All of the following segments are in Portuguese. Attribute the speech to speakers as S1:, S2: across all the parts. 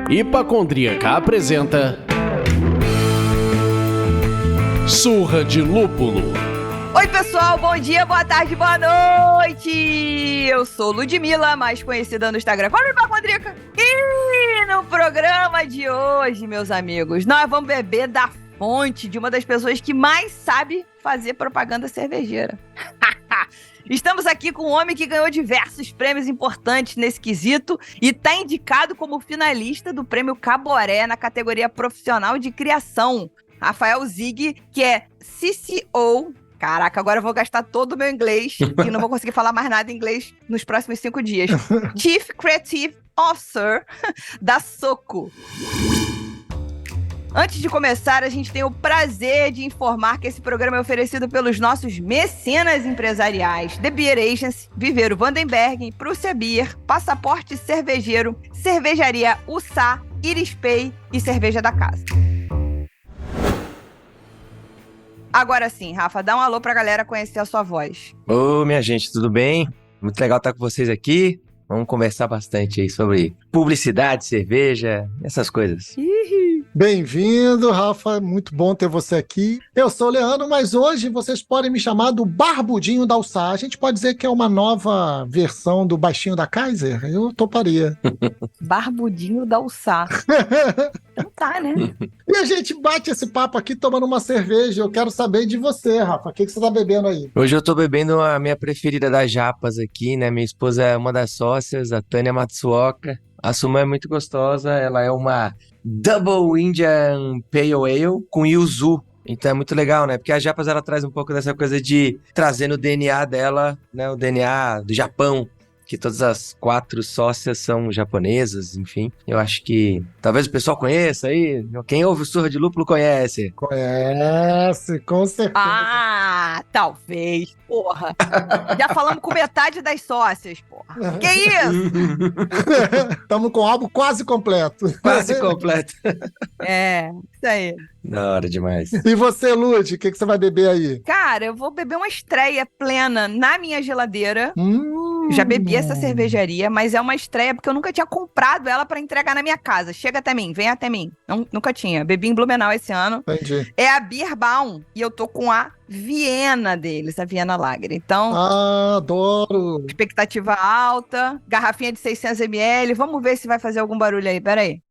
S1: Hipacondríaca apresenta Surra de Lúpulo.
S2: Oi pessoal, bom dia, boa tarde, boa noite! Eu sou Ludmilla, mais conhecida no Instagram como Hipacondríaca. E no programa de hoje, meus amigos, nós vamos beber da fonte de uma das pessoas que mais sabe fazer propaganda cervejeira. Estamos aqui com um homem que ganhou diversos prêmios importantes nesse quesito e está indicado como finalista do prêmio Caboré na categoria profissional de criação. Rafael Zig, que é CCO. Caraca, agora eu vou gastar todo o meu inglês e não vou conseguir falar mais nada em inglês nos próximos 5 dias. Chief Creative Officer da Soco. Antes de começar, a gente tem o prazer de informar que esse programa é oferecido pelos nossos mecenas empresariais, The Beer Agency, Viveiro Vandenberg, Prússia Beer, Passaporte Cervejeiro, Cervejaria Ussá, Iris Pay e Cerveja da Casa. Agora sim, Rafa, dá um alô pra galera conhecer a sua voz.
S3: Ô, minha gente, tudo bem? Muito legal estar com vocês aqui. Vamos conversar bastante aí sobre publicidade, cerveja, essas coisas.
S4: Bem-vindo, Rafa, muito bom ter você aqui. Eu sou o Leandro, mas hoje vocês podem me chamar do Barbudinho da Ussá. A gente pode dizer que é uma nova versão do Baixinho da Kaiser? Eu toparia.
S2: Barbudinho da Ussá. Então tá, né?
S4: E a gente bate esse papo aqui tomando uma cerveja. Eu quero saber de você, Rafa. O que você tá bebendo aí?
S3: Hoje eu tô bebendo a minha preferida das japas aqui, né? Minha esposa é uma das sócias, a Tânia Matsuoka. A Suma é muito gostosa, ela é uma Double Indian Pale Ale com Yuzu. Então é muito legal, né? Porque a Japas, ela traz um pouco dessa coisa de trazer no DNA dela, né? O DNA do Japão, que todas as 4 sócias são japonesas, enfim. Eu acho que talvez o pessoal conheça aí. Quem ouve o Surra de Lúpulo conhece.
S4: Conhece, com certeza.
S2: Ah, talvez, porra. Já falamos com metade das sócias, porra. Que isso?
S4: Estamos com o álbum quase completo.
S3: Quase completo.
S2: É, isso aí.
S3: Da hora demais.
S4: E você, Lud, o que você vai beber aí?
S2: Cara, eu vou beber uma estreia plena na minha geladeira. Já bebi essa cervejaria, mas é uma estreia porque eu nunca tinha comprado ela pra entregar na minha casa. Chega até mim, vem até mim. Nunca tinha. Bebi em Blumenau esse ano.
S4: Entendi.
S2: É a Bierbaum e eu tô com a Viena deles, a Viena Lager. Então,
S4: Adoro.
S2: expectativa alta, garrafinha de 600 ml. Vamos ver se vai fazer algum barulho aí. Pera aí.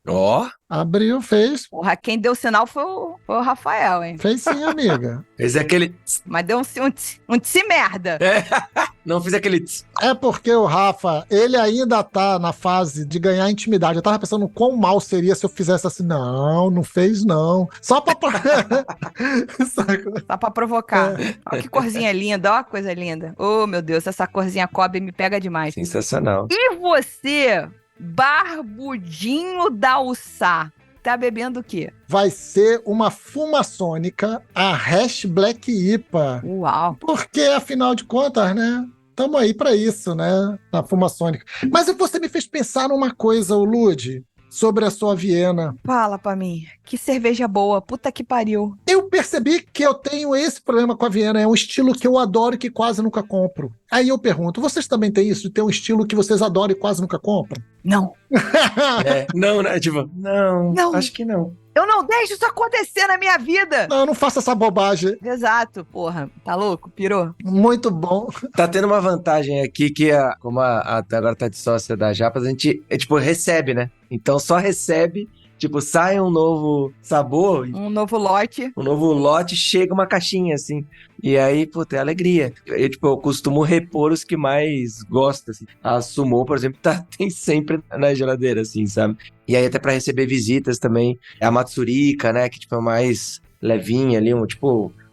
S3: Ó,
S4: Abriu, fez.
S2: Porra, quem deu sinal foi o Rafael, hein?
S4: Fez sim, amiga.
S3: fez aquele...
S2: Mas deu um tsi merda.
S3: Não fiz aquele...
S4: É porque o Rafa, ele ainda tá na fase de ganhar intimidade. Eu tava pensando quão mal seria se eu fizesse assim. Não fez não. Só pra...
S2: Só pra provocar. Olha que corzinha linda, ó, coisa linda. Oh, meu Deus, essa corzinha Kobe me pega demais.
S3: Sensacional.
S2: E você, Barbudinho da Ussá, tá bebendo o quê?
S4: Vai ser uma fumaçônica, a Hash Black IPA.
S2: Uau.
S4: Porque, afinal de contas, né? Estamos aí pra isso, né? Na fumaçônica. Mas você me fez pensar numa coisa, o Lud, sobre a sua Viena.
S2: Fala pra mim. Que cerveja boa. Puta que pariu.
S4: Eu percebi que eu tenho esse problema com a Viena. É um estilo que eu adoro e que quase nunca compro. Aí eu pergunto, vocês também têm isso? De ter um estilo que vocês adoram e quase nunca compram?
S2: Não.
S3: Não, né? Tipo, não, acho que não.
S2: Eu não deixo isso acontecer na minha vida.
S4: Não, não faça essa bobagem.
S2: Exato, porra. Tá louco? Pirou?
S4: Muito bom.
S3: Tá tendo uma vantagem aqui que, como a agora tá de sócia da Japas, a gente, recebe, né? Então só recebe, tipo, sai um novo sabor,
S2: Um novo lote.
S3: um novo lote, chega uma caixinha, assim. E aí, puta, é alegria. Eu costumo repor os que mais gosto, assim. A Sumô, por exemplo, tem sempre na geladeira, assim, sabe? E aí até pra receber visitas também. É a Matsurika, né? Que, tipo, é mais levinha ali,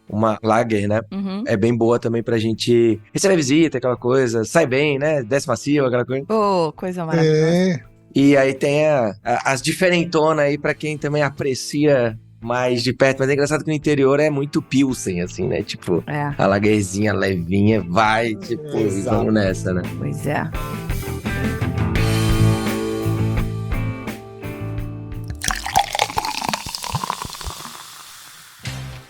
S3: uma lager, né?
S2: Uhum.
S3: É bem boa também pra gente receber visita, aquela coisa. Sai bem, né? Desce macio, aquela coisa.
S2: Oh, coisa maravilhosa.
S3: E aí tem as diferentonas aí pra quem também aprecia mais de perto. Mas é engraçado que no interior é muito pilsen, assim, né? Tipo, a lagerzinha levinha vai, tipo, vamos nessa, né?
S2: Pois é.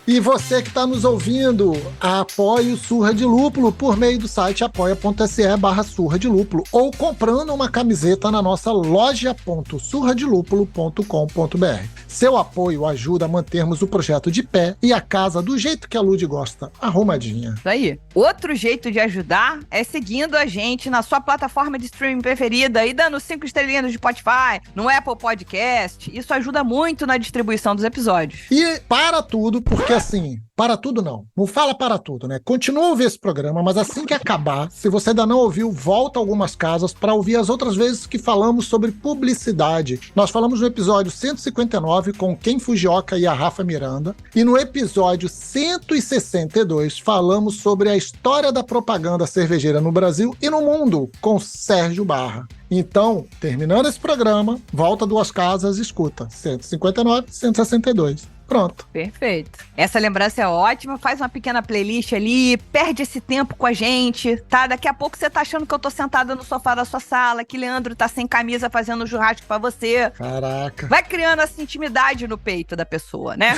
S4: E E você que está nos ouvindo, apoie o Surra de Lúpulo por meio do site apoia.se/Surra de Lúpulo ou comprando uma camiseta na nossa loja.surradelúpulo.com.br. Seu apoio ajuda a mantermos o projeto de pé e a casa do jeito que a Lud gosta, arrumadinha.
S2: Isso aí. Outro jeito de ajudar é seguindo a gente na sua plataforma de streaming preferida e dando 5 estrelinhas no Spotify, no Apple Podcast. Isso ajuda muito na distribuição dos episódios.
S4: E para tudo, porque assim, para tudo não fala para tudo, né? Continua a ouvir esse programa, mas assim que acabar, se você ainda não ouviu, volta algumas casas para ouvir as outras vezes que falamos sobre publicidade. Nós falamos no episódio 159 com Ken Fujioka e a Rafa Miranda, e no episódio 162 falamos sobre a história da propaganda cervejeira no Brasil e no mundo com Sérgio Barra. Então, terminando esse programa, volta 2 casas e escuta 159, 162. Pronto.
S2: Perfeito. Essa lembrança é ótima, faz uma pequena playlist ali, perde esse tempo com a gente, tá? Daqui a pouco você tá achando que eu tô sentada no sofá da sua sala, que Leandro tá sem camisa fazendo um churrasco pra você.
S4: Caraca.
S2: Vai criando essa intimidade no peito da pessoa, né?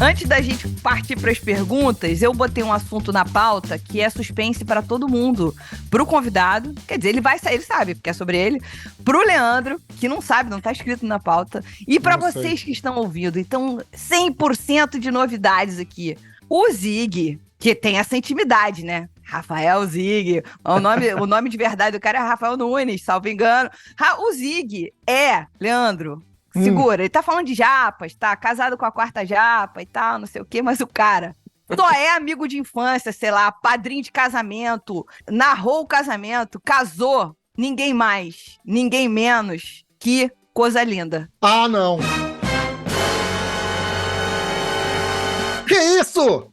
S2: Antes da gente partir para as perguntas, eu botei um assunto na pauta que é suspense para todo mundo. Pro convidado, quer dizer, ele vai sair, ele sabe, porque é sobre ele. Pro Leandro, que não sabe, não tá escrito na pauta. E para vocês que estão ouvindo. Então, 100% de novidades aqui. O Zig, que tem essa intimidade, né? Rafael Zig. O nome de verdade do cara é Rafael Nunes, salvo engano. O Zig é, Leandro... Segura, ele tá falando de japas, tá casado com a 4ª japa e tal, não sei o quê, mas o cara só é amigo de infância, sei lá, padrinho de casamento, narrou o casamento, casou, ninguém mais, ninguém menos que Coisa Linda.
S4: Ah, não. Que isso?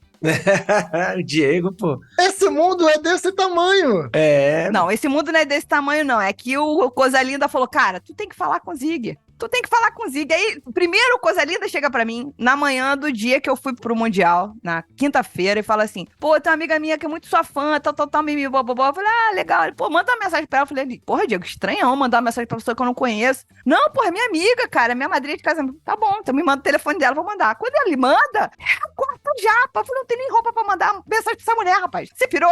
S3: O Diego, pô.
S4: Esse mundo é desse tamanho.
S3: É.
S2: Não, esse mundo não é desse tamanho, não. É que o Coisa Linda falou, cara, tu tem que falar com o Zig. Tu tem que falar com o Zig. Aí, primeiro, Coisa Linda chega pra mim, na manhã do dia que eu fui pro Mundial, na quinta-feira, e fala assim, pô, tem uma amiga minha que é muito sua fã, tal, mimi, bobobó. Eu falei, ah, legal. Ele, pô, manda uma mensagem pra ela. Eu falei, porra, Diego, estranhão mandar uma mensagem pra pessoa que eu não conheço. Não, porra, é minha amiga, cara, minha madrinha de casamento. Tá bom, então me manda o telefone dela, vou mandar. Quando ele manda, é a 4ª japa. Eu falei, não tem nem roupa pra mandar mensagem pra essa mulher, rapaz. Você pirou?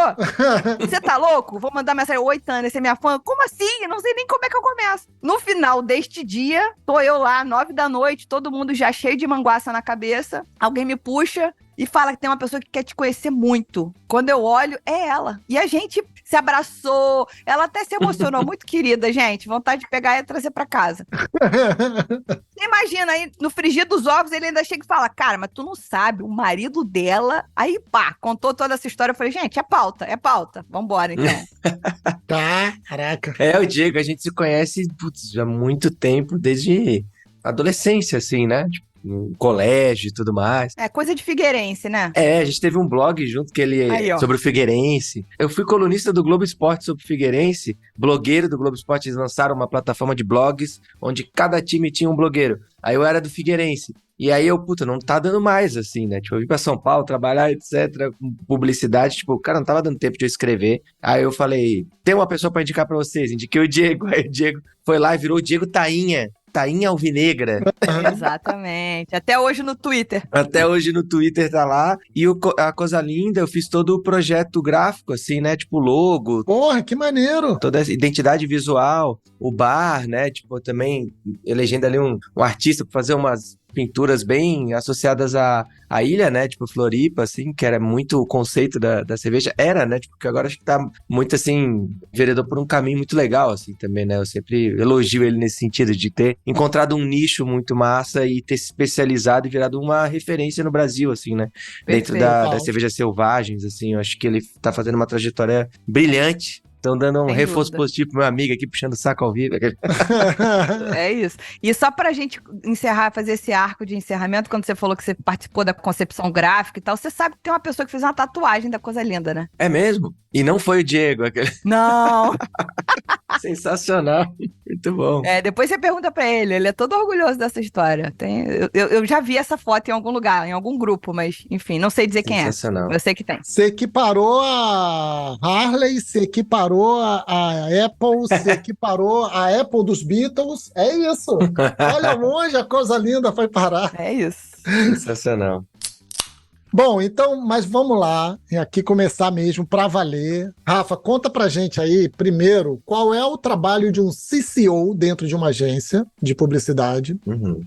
S2: Você tá louco? Vou mandar mensagem, oi, Tânia, você é minha fã? Como assim? Eu não sei nem como é que eu começo. No final deste dia, tô eu lá, 9 da noite, todo mundo já cheio de manguaça na cabeça. Alguém me puxa e fala que tem uma pessoa que quer te conhecer muito. Quando eu olho, é ela. E a gente se abraçou. Ela até se emocionou. Muito querida, gente. Vontade de pegar e trazer pra casa. Você imagina aí, no frigir dos ovos, ele ainda chega e fala, cara, mas tu não sabe, o marido dela... Aí, pá, contou toda essa história. Eu falei, gente, é pauta. Vambora, então.
S4: Caraca.
S3: É, o Diego, a gente se conhece, putz, há muito tempo, desde adolescência, assim, né? Tipo, no colégio e tudo mais.
S2: É coisa de figueirense, né?
S3: É, a gente teve um blog junto que ele
S2: Aí, ó.
S3: sobre o Figueirense. Eu fui colunista do Globo Esporte sobre o Figueirense, blogueiro do Globo Esporte. Eles lançaram uma plataforma de blogs onde cada time tinha um blogueiro. Aí eu era do Figueirense. E aí eu, puta, não tá dando mais, assim, né? Tipo, eu vim pra São Paulo trabalhar, etc, com publicidade. Tipo, cara, não tava dando tempo de eu escrever. Aí eu falei, tem uma pessoa pra indicar pra vocês. Indiquei o Diego. Aí o Diego foi lá e virou o Diego Tainha. Tainha Alvinegra.
S2: Exatamente. Até hoje no Twitter.
S3: Até hoje no Twitter tá lá. E a Coisa Linda, eu fiz todo o projeto gráfico, assim, né? Tipo, logo,
S4: Porra, que maneiro.
S3: toda essa identidade visual, o bar, né? Tipo, também elegendo ali um artista pra fazer umas pinturas bem associadas à ilha, né? Tipo, Floripa, assim, que era muito o conceito da cerveja. Era, né? Tipo, que agora acho que tá muito, assim, vereador por um caminho muito legal, assim, também, né? Eu sempre elogio ele nesse sentido de ter encontrado um nicho muito massa e ter se especializado e virado uma referência no Brasil, assim, né? Dentro das cervejas selvagens, assim, eu acho que ele tá fazendo uma trajetória brilhante. Estão dando um
S2: Sem
S3: reforço
S2: dúvida.
S3: positivo pro meu amigo aqui, puxando o saco ao vivo.
S2: É isso. E só pra gente encerrar, fazer esse arco de encerramento, quando você falou que você participou da concepção gráfica e tal, você sabe que tem uma pessoa que fez uma tatuagem da Coisa Linda, né?
S3: É mesmo? E não foi o Diego, aquele
S2: Não!
S3: sensacional. Muito bom.
S2: Depois você pergunta pra ele é todo orgulhoso dessa história. Eu já vi essa foto em algum lugar, em algum grupo, mas enfim, não sei dizer quem é.
S3: Sensacional.
S2: Eu sei que tem.
S4: Você equiparou a Harley, você equiparou a Apple, você equiparou a Apple dos Beatles. É isso. Olha onde a coisa linda foi parar.
S2: É isso.
S3: Sensacional.
S4: Bom, então, mas vamos lá, e aqui começar mesmo para valer. Rafa, conta pra gente aí, primeiro, qual é o trabalho de um CCO dentro de uma agência de publicidade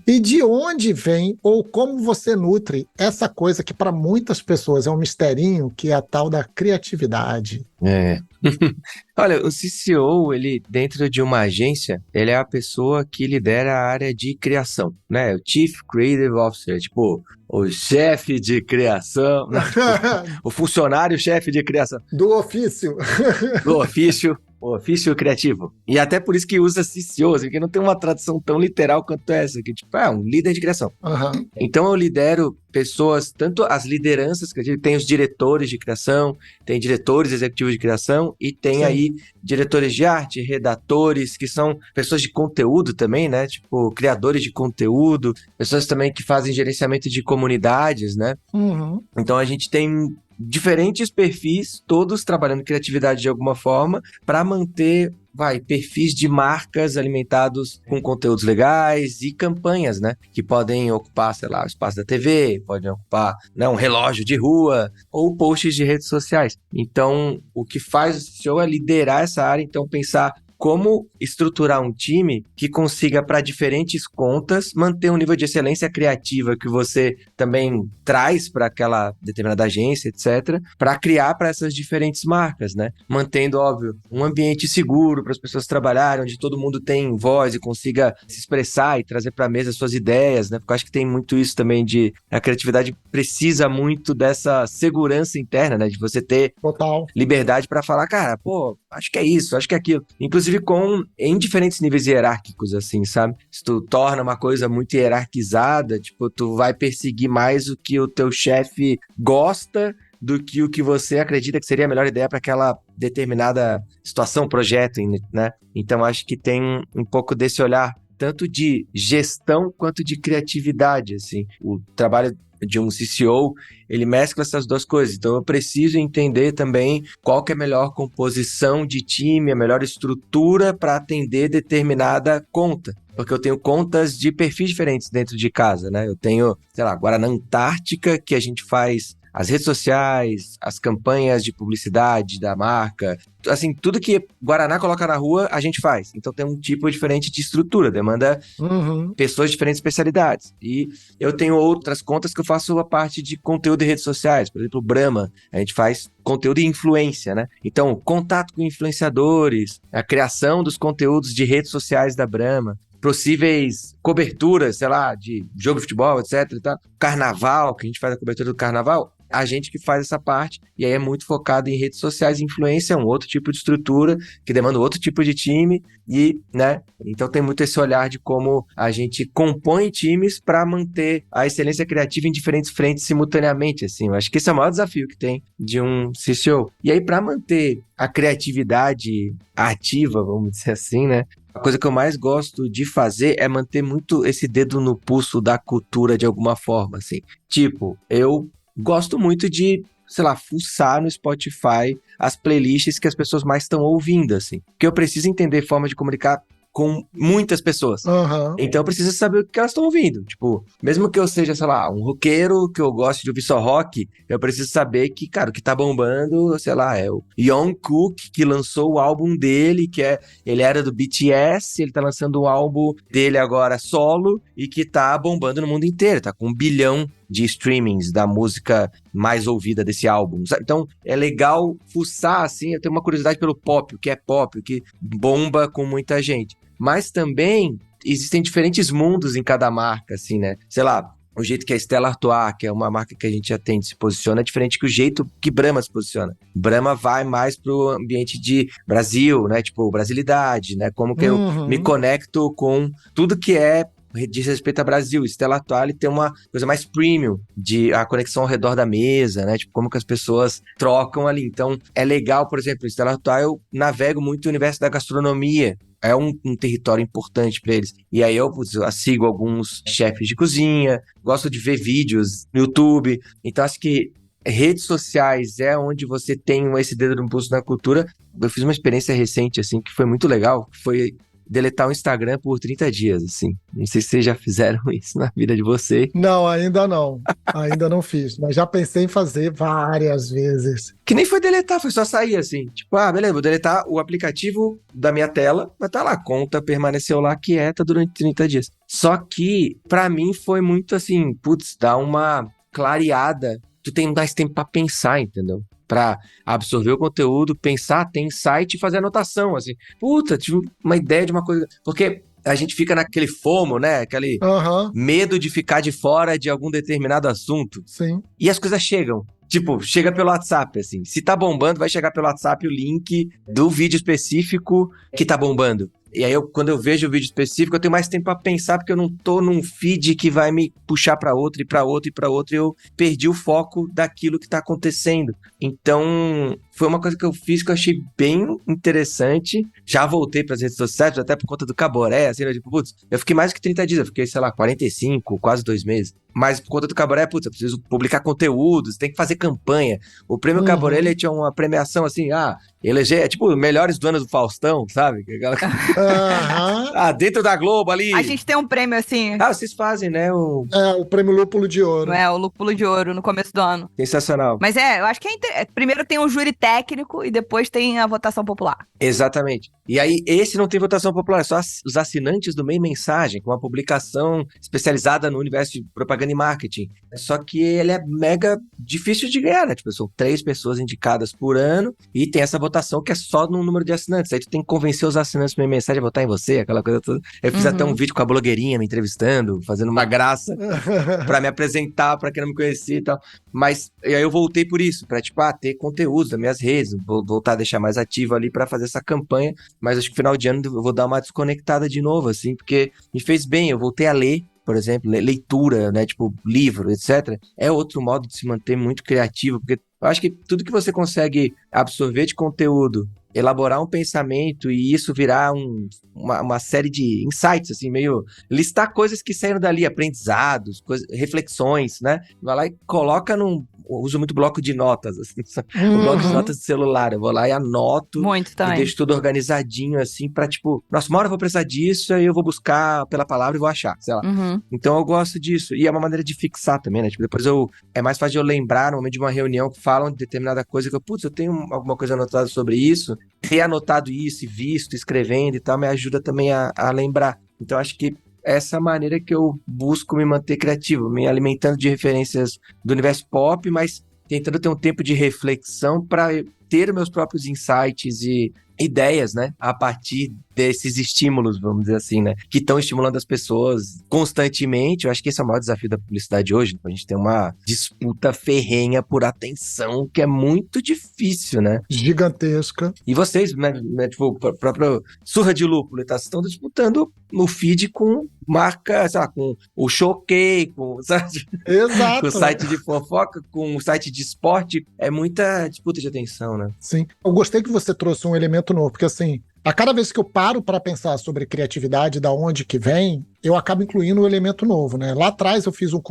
S4: e de onde vem ou como você nutre essa coisa que para muitas pessoas é um misterinho, que é a tal da criatividade.
S3: Olha, o CCO, ele, dentro de uma agência, ele é a pessoa que lidera a área de criação, né? O Chief Creative Officer, tipo, o chefe de criação, né? O funcionário-chefe de criação.
S4: Do ofício.
S3: Do ofício. O ofício criativo. E até por isso que usa CCO, porque não tem uma tradução tão literal quanto essa, que tipo, um líder de criação. Então eu lidero pessoas, tanto as lideranças, que tem os diretores de criação, tem diretores executivos de criação e tem aí diretores de arte, redatores, que são pessoas de conteúdo também, né? Tipo, criadores de conteúdo, pessoas também que fazem gerenciamento de comunidades, né? Então a gente tem diferentes perfis, todos trabalhando criatividade de alguma forma, para manter, perfis de marcas alimentados com conteúdos legais e campanhas, né? Que podem ocupar, sei lá, o espaço da TV, podem ocupar, né, um relógio de rua ou posts de redes sociais. Então, o que faz o CCO é liderar essa área, então pensar como estruturar um time que consiga, para diferentes contas, manter um nível de excelência criativa que você também traz para aquela determinada agência, etc., para criar para essas diferentes marcas, né? Mantendo, óbvio, um ambiente seguro para as pessoas trabalharem, onde todo mundo tem voz e consiga se expressar e trazer para a mesa suas ideias, né? Porque eu acho que tem muito isso também a criatividade precisa muito dessa segurança interna, né? De você ter liberdade para falar, cara, acho que é isso, acho que é aquilo. Inclusive em diferentes níveis hierárquicos, assim, sabe? Se tu torna uma coisa muito hierarquizada, tipo, tu vai perseguir mais o que o teu chefe gosta do que o que você acredita que seria a melhor ideia para aquela determinada situação, projeto, né? Então, acho que tem um pouco desse olhar, tanto de gestão quanto de criatividade, assim. O trabalho de um CCO, ele mescla essas duas coisas. Então, eu preciso entender também qual que é a melhor composição de time, a melhor estrutura para atender determinada conta. Porque eu tenho contas de perfis diferentes dentro de casa, né? Eu tenho, sei lá, agora na Antártica, que a gente faz as redes sociais, as campanhas de publicidade da marca, assim, tudo que Guaraná coloca na rua, a gente faz. Então tem um tipo diferente de estrutura, demanda pessoas de diferentes especialidades. E eu tenho outras contas que eu faço a parte de conteúdo de redes sociais, por exemplo, o Brahma, a gente faz conteúdo e influência, né? Então, contato com influenciadores, a criação dos conteúdos de redes sociais da Brahma, possíveis coberturas, sei lá, de jogo de futebol, etc. E tal. Carnaval, que a gente faz a cobertura do carnaval, a gente que faz essa parte, e aí é muito focado em redes sociais, influência é um outro tipo de estrutura, que demanda outro tipo de time, e, né, então tem muito esse olhar de como a gente compõe times para manter a excelência criativa em diferentes frentes simultaneamente, assim, eu acho que esse é o maior desafio que tem de um CCO. E aí, para manter a criatividade ativa, vamos dizer assim, né, a coisa que eu mais gosto de fazer é manter muito esse dedo no pulso da cultura de alguma forma, assim. Tipo, eu gosto muito de, sei lá, fuçar no Spotify as playlists que as pessoas mais estão ouvindo, assim. Porque eu preciso entender forma de comunicar com muitas pessoas. Então eu preciso saber o que elas estão ouvindo. Tipo, mesmo que eu seja, sei lá, um roqueiro, que eu goste de ouvir só rock, eu preciso saber que, cara, o que tá bombando, sei lá, é o Jungkook, que lançou o álbum dele, ele era do BTS, ele tá lançando um álbum dele agora solo, e que tá bombando no mundo inteiro, tá com 1 bilhão de streamings da música mais ouvida desse álbum, sabe? Então, é legal fuçar, assim, eu tenho uma curiosidade pelo pop, o que bomba com muita gente. Mas também existem diferentes mundos em cada marca, assim, né? Sei lá, o jeito que a Stella Artois, que é uma marca que a gente atende, se posiciona é diferente que o jeito que Brahma se posiciona. Brahma vai mais pro ambiente de Brasil, né? Tipo, brasilidade, né? Como que eu me conecto com tudo que diz respeito ao Brasil. Stella Artois tem uma coisa mais premium, a conexão ao redor da mesa, né? Tipo, como que as pessoas trocam ali. Então, é legal, por exemplo, Stella Artois, eu navego muito o universo da gastronomia. é um território importante pra eles. E aí eu sigo alguns chefes de cozinha, gosto de ver vídeos no YouTube. Então acho que redes sociais é onde você tem esse dedo no pulso na cultura. Eu fiz uma experiência recente, assim, que foi muito legal, que foi deletar o Instagram por 30 dias, assim. Não sei se vocês já fizeram isso na vida de vocês.
S4: Não, ainda não. Ainda não fiz, mas já pensei em fazer várias vezes.
S3: Que nem foi deletar, foi só sair, assim. Tipo, beleza, vou deletar o aplicativo da minha tela, mas tá lá, a conta permaneceu lá quieta durante 30 dias. Só que, pra mim, foi muito assim, putz, dá uma clareada. Tu tem mais tempo pra pensar, entendeu? Pra absorver o conteúdo, pensar, ter insight e fazer anotação, assim. Puta, tive uma ideia de uma coisa... Porque a gente fica naquele FOMO, né? Aquele medo de ficar de fora de algum determinado assunto.
S4: Sim.
S3: E as coisas chegam. Tipo, chega pelo WhatsApp, assim. Se tá bombando, vai chegar pelo WhatsApp o link do vídeo específico que tá bombando. E aí, quando eu vejo o vídeo específico, eu tenho mais tempo pra pensar, porque eu não tô num feed que vai me puxar pra outro, e pra outro, e pra outro, e eu perdi o foco daquilo que tá acontecendo. Então, foi uma coisa que eu fiz que eu achei bem interessante. Já voltei pras redes sociais, até por conta do Caboré, assim, tipo, putz, eu fiquei mais que 30 dias, eu fiquei, sei lá, 45, quase 2 meses. Mas por conta do Caboré, putz, eu preciso publicar conteúdos, tem que fazer campanha. O prêmio Caboré, ele tinha uma premiação assim, eleger, tipo, melhores do ano do Faustão, sabe? Dentro da Globo ali.
S2: A gente tem um prêmio assim.
S3: Vocês fazem, né?
S4: O prêmio Lúpulo de Ouro.
S2: O Lúpulo de Ouro no começo do ano.
S3: Sensacional.
S2: Mas eu acho que primeiro tem o júri técnico e depois tem a votação popular.
S3: Exatamente. E aí, esse não tem votação popular, é só os assinantes do Meio Mensagem, com uma publicação especializada no universo de propaganda e marketing. Só que ele é mega difícil de ganhar, né? Tipo, são 3 pessoas indicadas por ano e tem essa votação que é só no número de assinantes. Aí tu tem que convencer os assinantes do Meio Mensagem a votar em você, aquela coisa toda. Eu fiz até um vídeo com a blogueirinha me entrevistando, fazendo uma graça pra me apresentar, pra quem não me conhecia e tal. Mas e aí eu voltei por isso, pra tipo, ter conteúdo das minhas redes, vou voltar a deixar mais ativo ali pra fazer essa campanha. Mas acho que no final de ano eu vou dar uma desconectada de novo, assim, porque me fez bem, eu voltei a ler, por exemplo, leitura, né, tipo, livro, etc. É outro modo de se manter muito criativo, porque eu acho que tudo que você consegue absorver de conteúdo, elaborar um pensamento e isso virar uma série de insights, assim, meio... listar coisas que saíram dali, aprendizados, reflexões, né? Vai lá e coloca eu uso muito bloco de notas, assim, o bloco de notas de celular. Eu vou lá e anoto.
S2: Muito também.
S3: E deixo tudo organizadinho, assim, pra, tipo... Nossa, uma hora eu vou precisar disso, aí eu vou buscar pela palavra e vou achar, sei lá. Então eu gosto disso. E é uma maneira de fixar também, né? Tipo, depois é mais fácil de eu lembrar, no momento de uma reunião, que falam de determinada coisa, que eu tenho alguma coisa anotada sobre isso. Ter anotado isso e visto, escrevendo e tal, me ajuda também a lembrar. Então acho que essa maneira que eu busco me manter criativo, me alimentando de referências do universo pop, mas tentando ter um tempo de reflexão para ter meus próprios insights e ideias, né, a partir desses estímulos, vamos dizer assim, né, que estão estimulando as pessoas constantemente. Eu acho que esse é o maior desafio da publicidade hoje. A gente tem uma disputa ferrenha por atenção que é muito difícil, né?
S4: Gigantesca.
S3: E vocês, né tipo, a própria Surra de Lúpulo, estão disputando no feed com marca, sei lá, com o Choquei, com, sabe?
S4: Exato.
S3: Com o site de fofoca, com o site de esporte. É muita disputa de atenção, né?
S4: Sim. Eu gostei que você trouxe um elemento novo, porque assim, a cada vez que eu paro para pensar sobre criatividade, da onde que vem, eu acabo incluindo um elemento novo, né? Lá atrás eu fiz um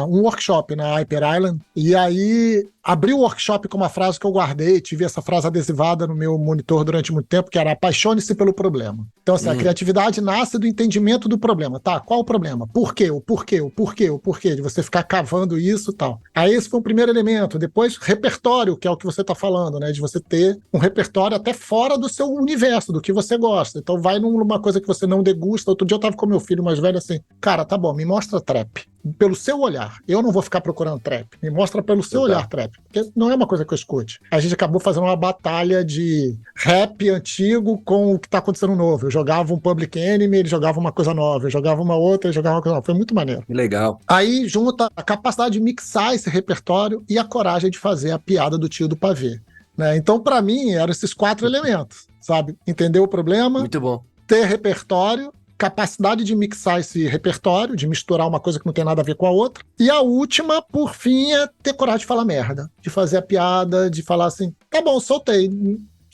S4: workshop na Hyper Island, e aí abri o workshop com uma frase que eu guardei, tive essa frase adesivada no meu monitor durante muito tempo, que era: apaixone-se pelo problema. Então, assim, a criatividade nasce do entendimento do problema. Tá, qual o problema? Por quê? O porquê, de você ficar cavando isso e tal. Aí esse foi o primeiro elemento. Depois, repertório, que é o que você tá falando, né? De você ter um repertório até fora do seu universo, do que você gosta. Então vai numa coisa que você não degusta. Outro dia eu tava com meu filho mais velho assim: cara, tá bom, me mostra trap. Pelo seu olhar. Eu não vou ficar procurando trap. Me mostra pelo seu olhar trap. Porque não é uma coisa que eu escute. A gente acabou fazendo uma batalha de rap antigo com o que tá acontecendo novo. Eu jogava um Public Enemy, ele jogava uma coisa nova. Eu jogava uma outra, ele jogava uma coisa nova. Foi muito maneiro.
S3: Legal.
S4: Aí junta a capacidade de mixar esse repertório e a coragem de fazer a piada do tio do pavê. Né? Então, pra mim, eram esses 4 elementos. Sabe? Entender o problema.
S3: Muito bom.
S4: Ter repertório. Capacidade de mixar esse repertório, de misturar uma coisa que não tem nada a ver com a outra. E a última, por fim, é ter coragem de falar merda. De fazer a piada, de falar assim: tá bom, soltei.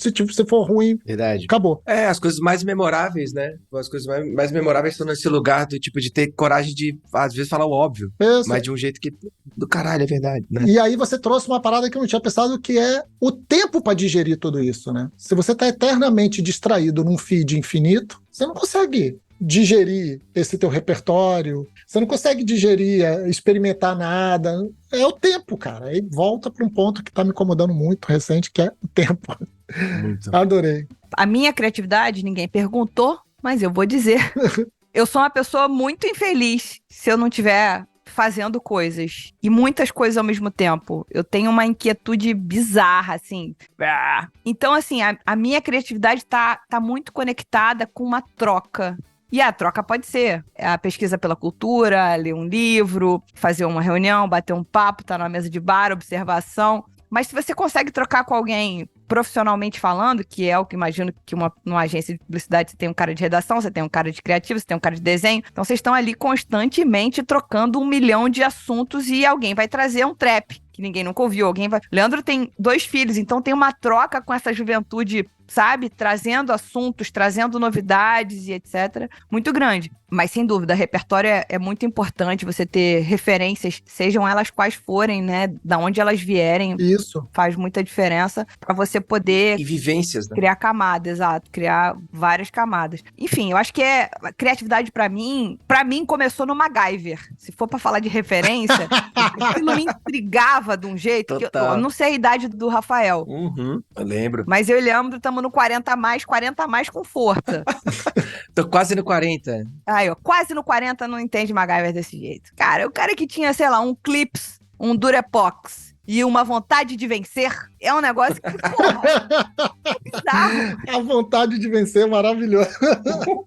S4: Se for ruim,
S3: Verdade.
S4: acabou.
S3: As coisas mais memoráveis, né? As coisas mais memoráveis estão nesse lugar do tipo de ter coragem de, às vezes, falar o óbvio.
S4: Pensa.
S3: Mas de um jeito que, do caralho, é verdade, né?
S4: E aí você trouxe uma parada que eu não tinha pensado, que é o tempo para digerir tudo isso, né? Se você tá eternamente distraído num feed infinito, você não consegue digerir esse teu repertório, você não consegue digerir, experimentar nada. É o tempo, cara. Aí volta para um ponto que tá me incomodando muito recente, que é o tempo.
S3: Muito.
S4: Adorei.
S2: A minha criatividade, ninguém perguntou, mas eu vou dizer. Eu sou uma pessoa muito infeliz se eu não tiver fazendo coisas. E muitas coisas ao mesmo tempo. Eu tenho uma inquietude bizarra, assim. Então, assim, a minha criatividade tá muito conectada com uma troca. E a troca pode ser a pesquisa pela cultura, ler um livro, fazer uma reunião, bater um papo, estar numa mesa de bar, observação. Mas se você consegue trocar com alguém profissionalmente falando, que é o que imagino que numa agência de publicidade você tem um cara de redação, você tem um cara de criativo, você tem um cara de desenho. Então vocês estão ali constantemente trocando 1 milhão de assuntos e alguém vai trazer um trap que ninguém nunca ouviu. Leandro tem 2 filhos, então tem uma troca com essa juventude, sabe? Trazendo assuntos, trazendo novidades e etc. Muito grande. Mas, sem dúvida, repertório é muito importante, você ter referências, sejam elas quais forem, né? Da onde elas vierem.
S4: Isso.
S2: Faz muita diferença para você poder...
S3: E vivências, né?
S2: Criar camadas, exato. Criar várias camadas. Enfim, eu acho que a criatividade pra mim começou no MacGyver. Se for pra falar de referência, aquilo me intrigava de um jeito que eu não sei a idade do Rafael.
S3: Eu lembro.
S2: Mas eu e o Leandro estamos no 40 mais com força.
S3: Tô quase no 40.
S2: Aí, ó, quase no 40 não entende MacGyver desse jeito. Cara, o cara que tinha, sei lá, um Clips, um Durepox e uma vontade de vencer, é um negócio que, porra, é bizarro.
S4: A vontade de vencer é maravilhosa.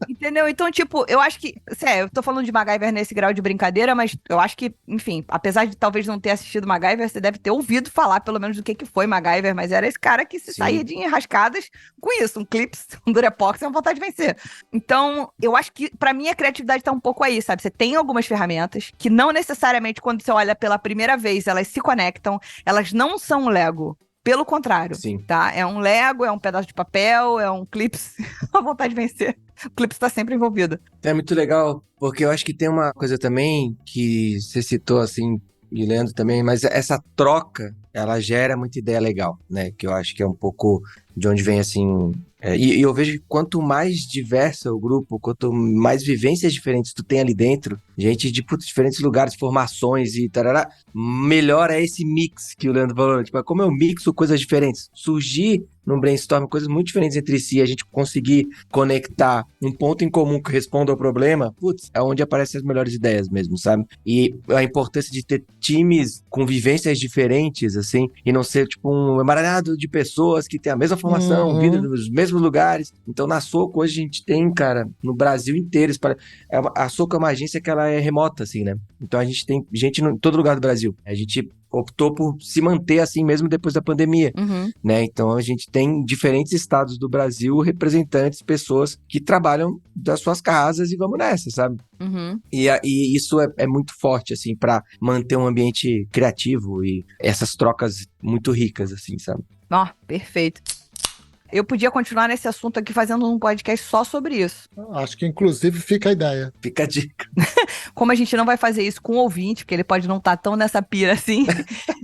S2: Entendeu? Então, tipo, eu acho que... Sério, eu tô falando de MacGyver nesse grau de brincadeira, mas eu acho que, enfim, apesar de talvez não ter assistido MacGyver, você deve ter ouvido falar, pelo menos, do que foi MacGyver, mas era esse cara que se saía de enrascadas com isso. Um Clips, um Durepox e uma vontade de vencer. Então, eu acho que, pra mim, a criatividade tá um pouco aí, sabe? Você tem algumas ferramentas que não necessariamente, quando você olha pela primeira vez, elas se conectam, elas não são um Lego. Pelo contrário, tá? É um Lego, é um pedaço de papel, é um Clips, a vontade de vencer. O Clips tá sempre envolvido.
S3: É muito legal, porque eu acho que tem uma coisa também que você citou, assim, e Leandro também, mas essa troca, ela gera muita ideia legal, né? Que eu acho que é um pouco de onde vem, assim... E eu vejo que quanto mais diverso é o grupo, quanto mais vivências diferentes tu tem ali dentro, gente de diferentes lugares, formações e tarará, melhor é esse mix que o Leandro falou. Tipo, como eu mixo coisas diferentes, surgir num brainstorm coisas muito diferentes entre si, a gente conseguir conectar um ponto em comum que responda ao problema, putz, é onde aparecem as melhores ideias mesmo, sabe? E a importância de ter times com vivências diferentes, assim, e não ser tipo um emaranhado de pessoas que têm a mesma formação, vindo nos mesmos lugares. Então, na Soco, hoje a gente tem, cara, no Brasil inteiro, a Soco é uma agência que ela é remota, assim, né? Então, a gente tem gente em todo lugar do Brasil. A gente optou por se manter assim mesmo depois da pandemia, né? Então, a gente tem diferentes estados do Brasil, representantes, pessoas que trabalham das suas casas e vamos nessa, sabe? E isso é muito forte, assim, para manter um ambiente criativo e essas trocas muito ricas, assim, sabe?
S2: Ó, perfeito. Eu podia continuar nesse assunto aqui fazendo um podcast só sobre isso.
S4: Acho que, inclusive, fica a ideia.
S3: Fica a dica.
S2: Como a gente não vai fazer isso com o ouvinte, porque ele pode não estar tão nessa pira assim,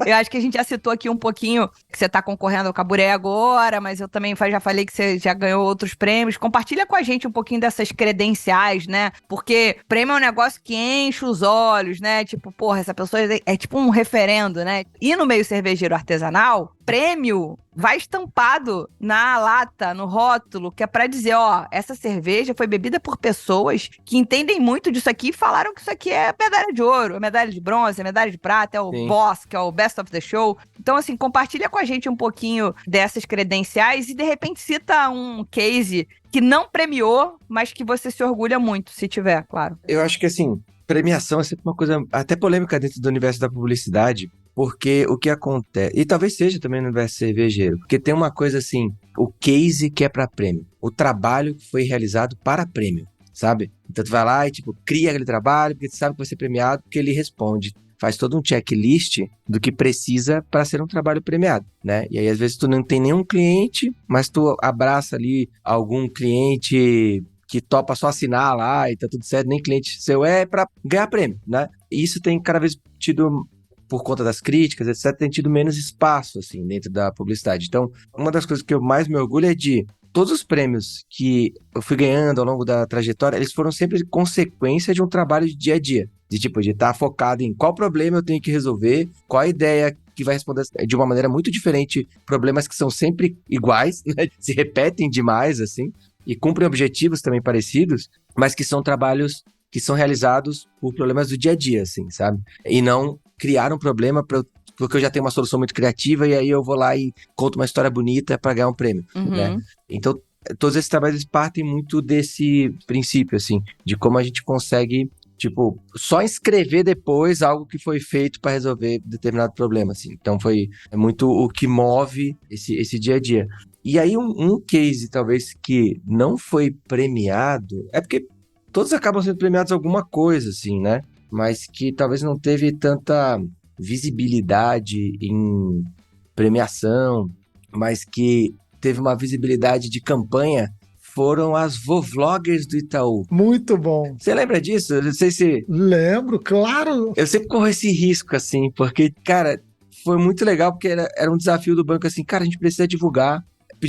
S2: eu acho que a gente já citou aqui um pouquinho que você está concorrendo ao Caburé agora, mas eu também já falei que você já ganhou outros prêmios. Compartilha com a gente um pouquinho dessas credenciais, né? Porque prêmio é um negócio que enche os olhos, né? Tipo, porra, essa pessoa é tipo um referendo, né? E no meio cervejeiro artesanal, prêmio vai estampado na lata, no rótulo, que é pra dizer, ó, essa cerveja foi bebida por pessoas que entendem muito disso aqui e falaram que isso aqui é medalha de ouro, é medalha de bronze, é medalha de prata, é o boss, que é o best of the show. Então, assim, compartilha com a gente um pouquinho dessas credenciais e, de repente, cita um case que não premiou, mas que você se orgulha muito, se tiver, claro.
S3: Eu acho que, assim, premiação é sempre uma coisa até polêmica dentro do universo da publicidade, porque o que acontece, e talvez seja também no universo cervejeiro, porque tem uma coisa assim, o case que é para prêmio, o trabalho que foi realizado para prêmio, sabe? Então tu vai lá e tipo, cria aquele trabalho, porque tu sabe que vai ser premiado, porque ele responde faz todo um checklist do que precisa para ser um trabalho premiado, né? E aí, às vezes, tu não tem nenhum cliente, mas tu abraça ali algum cliente que topa só assinar lá e tá tudo certo, nem cliente seu para ganhar prêmio, né? E isso tem cada vez tido, por conta das críticas, etc., tem tido menos espaço, assim, dentro da publicidade. Então, uma das coisas que eu mais me orgulho é de todos os prêmios que eu fui ganhando ao longo da trajetória, eles foram sempre consequência de um trabalho de dia a dia. De tipo, de estar focado em qual problema eu tenho que resolver, qual a ideia que vai responder de uma maneira muito diferente, problemas que são sempre iguais, né? Se repetem demais, assim, e cumprem objetivos também parecidos, mas que são trabalhos que são realizados por problemas do dia a dia, assim, sabe? E não criar um problema porque eu já tenho uma solução muito criativa e aí eu vou lá e conto uma história bonita para ganhar um prêmio, né? Então, todos esses trabalhos partem muito desse princípio, assim, de como a gente consegue, tipo, só escrever depois algo que foi feito para resolver determinado problema, assim. Então, é muito o que move esse dia a dia. E aí, um case, talvez, que não foi premiado, é porque todos acabam sendo premiados alguma coisa, assim, né? Mas que talvez não teve tanta visibilidade em premiação, mas que teve uma visibilidade de campanha, foram as Vovloggers do Itaú.
S4: Muito bom.
S3: Você lembra disso? Eu não sei se...
S4: Lembro, claro.
S3: Eu sempre corro esse risco, assim, porque, cara, foi muito legal, porque era um desafio do banco, assim, cara, a gente precisa divulgar,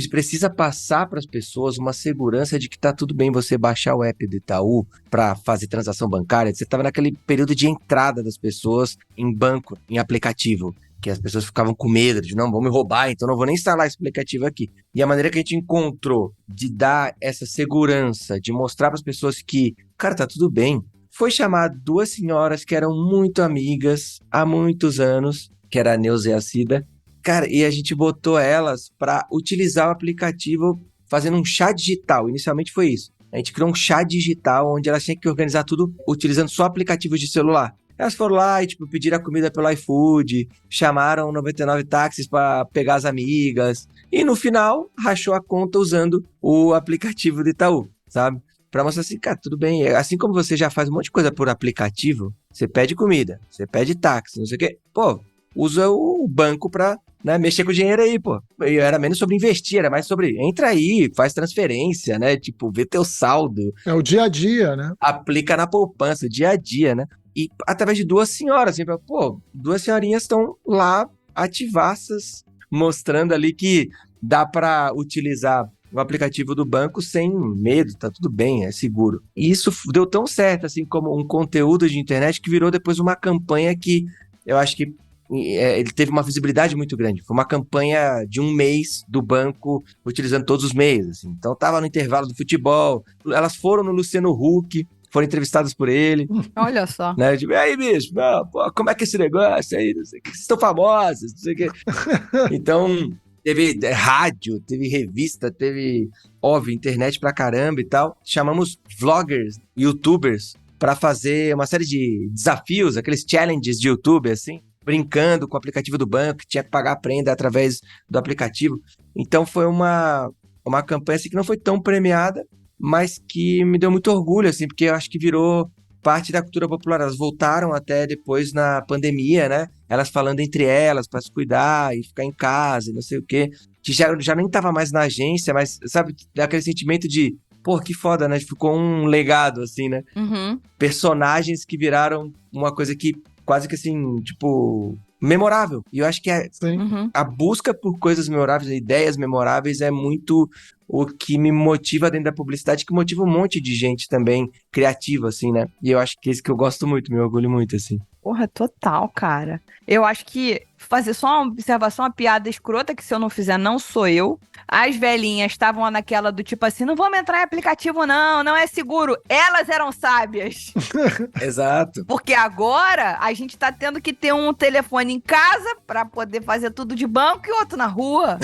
S3: precisa passar para as pessoas uma segurança de que tá tudo bem você baixar o app do Itaú para fazer transação bancária. Você estava naquele período de entrada das pessoas em banco, em aplicativo, que as pessoas ficavam com medo de, não, vão me roubar, então não vou nem instalar esse aplicativo aqui. E a maneira que a gente encontrou de dar essa segurança, de mostrar para as pessoas que, cara, tá tudo bem, foi chamar duas senhoras que eram muito amigas há muitos anos, que era a Neuza e a Cida. Cara, e a gente botou elas para utilizar o aplicativo fazendo um chá digital. Inicialmente foi isso. A gente criou um chá digital onde elas tinham que organizar tudo utilizando só aplicativos de celular. Elas foram lá e, tipo, pediram a comida pelo iFood, chamaram 99 táxis para pegar as amigas. E no final, rachou a conta usando o aplicativo do Itaú, sabe? Pra mostrar assim, cara, tudo bem. Assim como você já faz um monte de coisa por aplicativo, você pede comida, você pede táxi, não sei o quê. Pô, usa o banco pra, né, mexer com o dinheiro aí, pô. E era menos sobre investir, era mais sobre entra aí, faz transferência, né? Tipo, vê teu saldo.
S4: É o dia a dia, né?
S3: Aplica na poupança, dia a dia, né? E através de duas senhoras, assim, pô, duas senhorinhas estão lá ativaças, mostrando ali que dá pra utilizar o aplicativo do banco sem medo, tá tudo bem, é seguro. E isso deu tão certo, assim, como um conteúdo de internet que virou depois uma campanha que eu acho que ele teve uma visibilidade muito grande. Foi uma campanha de um mês do banco, utilizando todos os meios, assim. Então tava no intervalo do futebol, elas foram no Luciano Huck, foram entrevistadas por ele.
S2: Olha só.
S3: Né? Tipo, e aí, bicho, pô, como é que é esse negócio aí? Não sei o que, vocês estão famosas, não sei o que. Então, teve rádio, teve revista, teve, óbvio, internet pra caramba e tal. Chamamos vloggers, youtubers, pra fazer uma série de desafios, aqueles challenges de YouTube, assim, brincando com o aplicativo do banco, que tinha que pagar a prenda através do aplicativo. Então, foi uma campanha assim, que não foi tão premiada, mas que me deu muito orgulho, assim, porque eu acho que virou parte da cultura popular. Elas voltaram até depois na pandemia, né? Elas falando entre elas para se cuidar e ficar em casa e não sei o quê. Que já nem tava mais na agência, mas, sabe, aquele sentimento de, pô, que foda, né? Ficou um legado, assim, né?
S2: Uhum.
S3: Personagens que viraram uma coisa que quase que, assim, tipo, memorável. E eu acho que a busca por coisas memoráveis, ideias memoráveis é muito o que me motiva dentro da publicidade, que motiva um monte de gente também criativa, assim, né? E eu acho que é isso que eu gosto muito, me orgulho muito, assim.
S2: Porra, total, cara. Eu acho que fazer só uma observação, uma piada escrota, que se eu não fizer, não sou eu. As velhinhas estavam naquela do tipo assim, não vamos entrar em aplicativo não é seguro. Elas eram sábias.
S3: Exato.
S2: Porque agora a gente tá tendo que ter um telefone em casa pra poder fazer tudo de banco e outro na rua.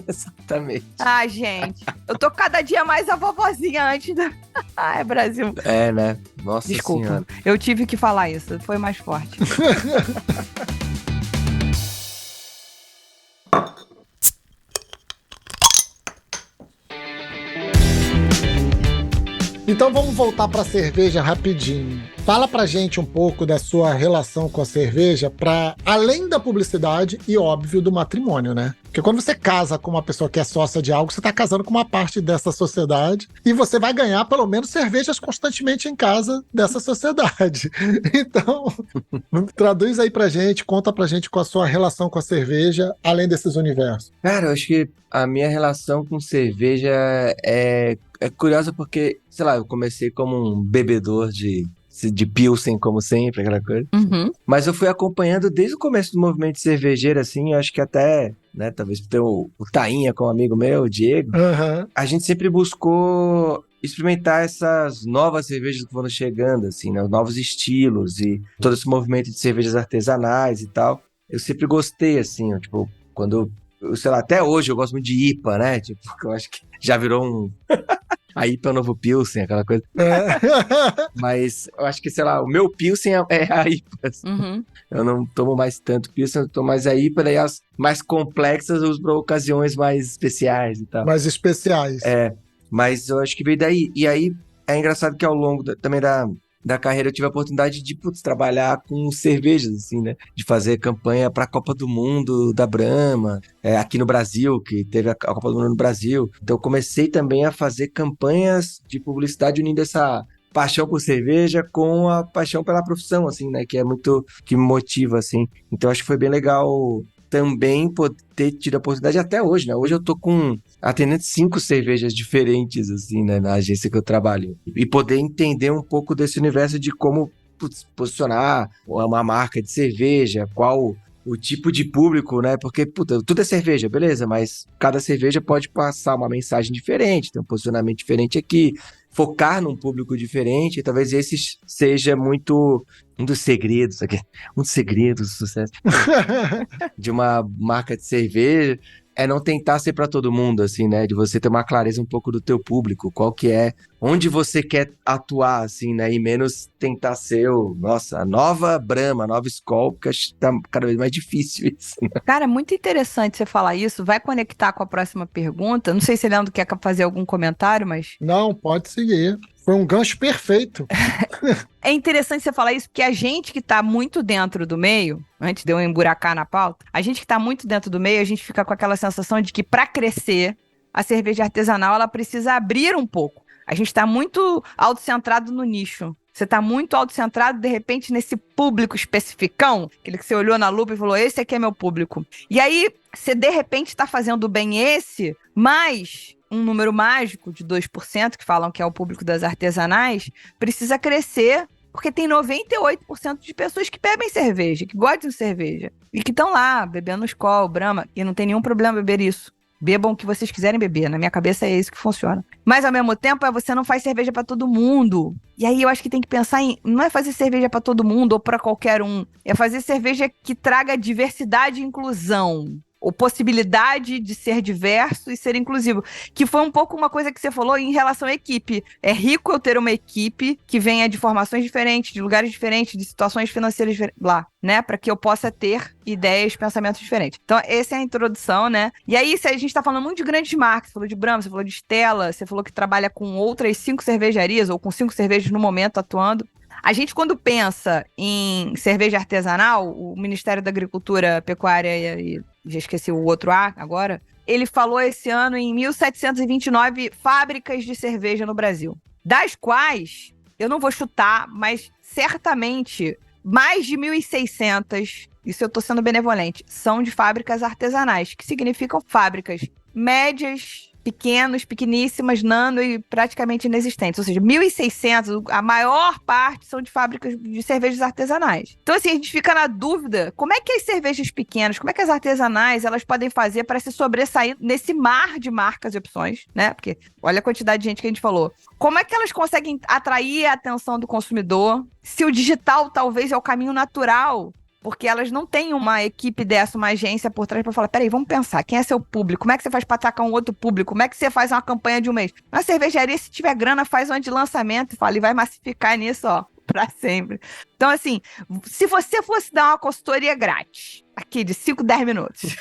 S3: Exatamente.
S2: Ai, gente, eu tô cada dia mais a vovozinha antes da... Ai, Brasil.
S3: É, né? Nossa
S2: Desculpa,
S3: senhora.
S2: eu tive que falar isso, foi mais forte.
S4: Então vamos voltar para a cerveja rapidinho. Fala pra gente um pouco da sua relação com a cerveja para além da publicidade e, óbvio, do matrimônio, né? Porque quando você casa com uma pessoa que é sócia de algo, você tá casando com uma parte dessa sociedade e você vai ganhar, pelo menos, cervejas constantemente em casa dessa sociedade. Então, traduz aí pra gente, conta pra gente qual a sua relação com a cerveja, além desses universos.
S3: Cara, eu acho que a minha relação com cerveja é curiosa porque, sei lá, eu comecei como um bebedor de Pilsen, como sempre, aquela coisa.
S2: Uhum.
S3: Mas eu fui acompanhando desde o começo do movimento cervejeiro, assim, eu acho que até, né, talvez ter o Tainha com um amigo meu, o Diego, a gente sempre buscou experimentar essas novas cervejas que foram chegando, assim, né, os novos estilos e todo esse movimento de cervejas artesanais e tal. Eu sempre gostei, assim, tipo, quando, sei lá, até hoje eu gosto muito de IPA, né, tipo, eu acho que já virou um... A IPA é o novo Pilsen, aquela coisa. Mas eu acho que, sei lá, o meu Pilsen é a IPA.
S2: Uhum.
S3: Eu não tomo mais tanto Pilsen, eu tomo mais a IPA, daí as mais complexas eu uso para ocasiões mais especiais e tal.
S4: Mais especiais.
S3: Mas eu acho que veio daí. E aí, é engraçado que ao longo também da carreira eu tive a oportunidade de, trabalhar com cervejas, assim, né? De fazer campanha para a Copa do Mundo da Brahma, aqui no Brasil, que teve a Copa do Mundo no Brasil. Então eu comecei também a fazer campanhas de publicidade unindo essa paixão por cerveja com a paixão pela profissão, assim, né? Que é muito, que me motiva, assim. Então acho que foi bem legal também ter tido a oportunidade até hoje, né? Hoje eu tô atendendo 5 cervejas diferentes, assim, né? Na agência que eu trabalho. E poder entender um pouco desse universo de como posicionar uma marca de cerveja, qual o tipo de público, né? Porque, tudo é cerveja, beleza, mas cada cerveja pode passar uma mensagem diferente, tem um posicionamento diferente aqui, focar num público diferente, e talvez esse seja muito um dos segredos do sucesso de uma marca de cerveja, é não tentar ser para todo mundo, assim, né? De você ter uma clareza um pouco do teu público, qual que é, onde você quer atuar, assim, né? E menos tentar ser a nova Brahma, a nova Skol, porque acho que tá cada vez mais difícil isso, né?
S2: Cara, muito interessante você falar isso. Vai conectar com a próxima pergunta. Não sei se Leandro quer fazer algum comentário, mas...
S4: Não, pode seguir. Foi um gancho perfeito.
S2: É interessante você falar isso, porque a gente que tá muito dentro do meio, antes de eu emburacar na pauta, a gente que tá muito dentro do meio, a gente fica com aquela sensação de que para crescer, a cerveja artesanal, ela precisa abrir um pouco. A gente tá muito autocentrado no nicho. Você tá muito autocentrado, de repente, nesse público especificão, aquele que você olhou na lupa e falou, esse aqui é meu público. E aí, você, de repente, tá fazendo bem esse, mas... um número mágico de 2%, que falam que é o público das artesanais, precisa crescer, porque tem 98% de pessoas que bebem cerveja, que gostam de cerveja, e que estão lá, bebendo Skol, Brahma, e não tem nenhum problema beber isso. Bebam o que vocês quiserem beber, na minha cabeça é isso que funciona. Mas, ao mesmo tempo, você não faz cerveja pra todo mundo. E aí, eu acho que tem que pensar em, não é fazer cerveja pra todo mundo ou pra qualquer um, é fazer cerveja que traga diversidade e inclusão. Ou possibilidade de ser diverso e ser inclusivo. Que foi um pouco uma coisa que você falou em relação à equipe. É rico eu ter uma equipe que venha de formações diferentes, de lugares diferentes, de situações financeiras lá, né? Para que eu possa ter ideias, pensamentos diferentes. Então, essa é a introdução, né? E aí, a gente tá falando muito de grandes marcas. Você falou de Brahma, você falou de Stella, você falou que trabalha com outras 5 cervejarias, ou com 5 cervejas no momento atuando. A gente, quando pensa em cerveja artesanal, o Ministério da Agricultura, Pecuária e já esqueci o outro A agora, ele falou esse ano em 1.729 fábricas de cerveja no Brasil. Das quais, eu não vou chutar, mas certamente mais de 1.600, isso eu tô sendo benevolente, são de fábricas artesanais, que significam fábricas médias, pequeníssimas, nano e praticamente inexistentes. Ou seja, 1.600, a maior parte são de fábricas de cervejas artesanais. Então, assim, a gente fica na dúvida, como é que as cervejas pequenas, como é que as artesanais, elas podem fazer para se sobressair nesse mar de marcas e opções, né? Porque olha a quantidade de gente que a gente falou. Como é que elas conseguem atrair a atenção do consumidor? Se o digital talvez é o caminho natural, porque elas não têm uma equipe dessa, uma agência por trás para falar, peraí, vamos pensar, quem é seu público? Como é que você faz para atacar um outro público? Como é que você faz uma campanha de um mês? Na cervejaria, se tiver grana, faz uma de lançamento e fala, e vai massificar nisso, ó, para sempre. Então, assim, se você fosse dar uma consultoria grátis, aqui de 5, 10 minutos.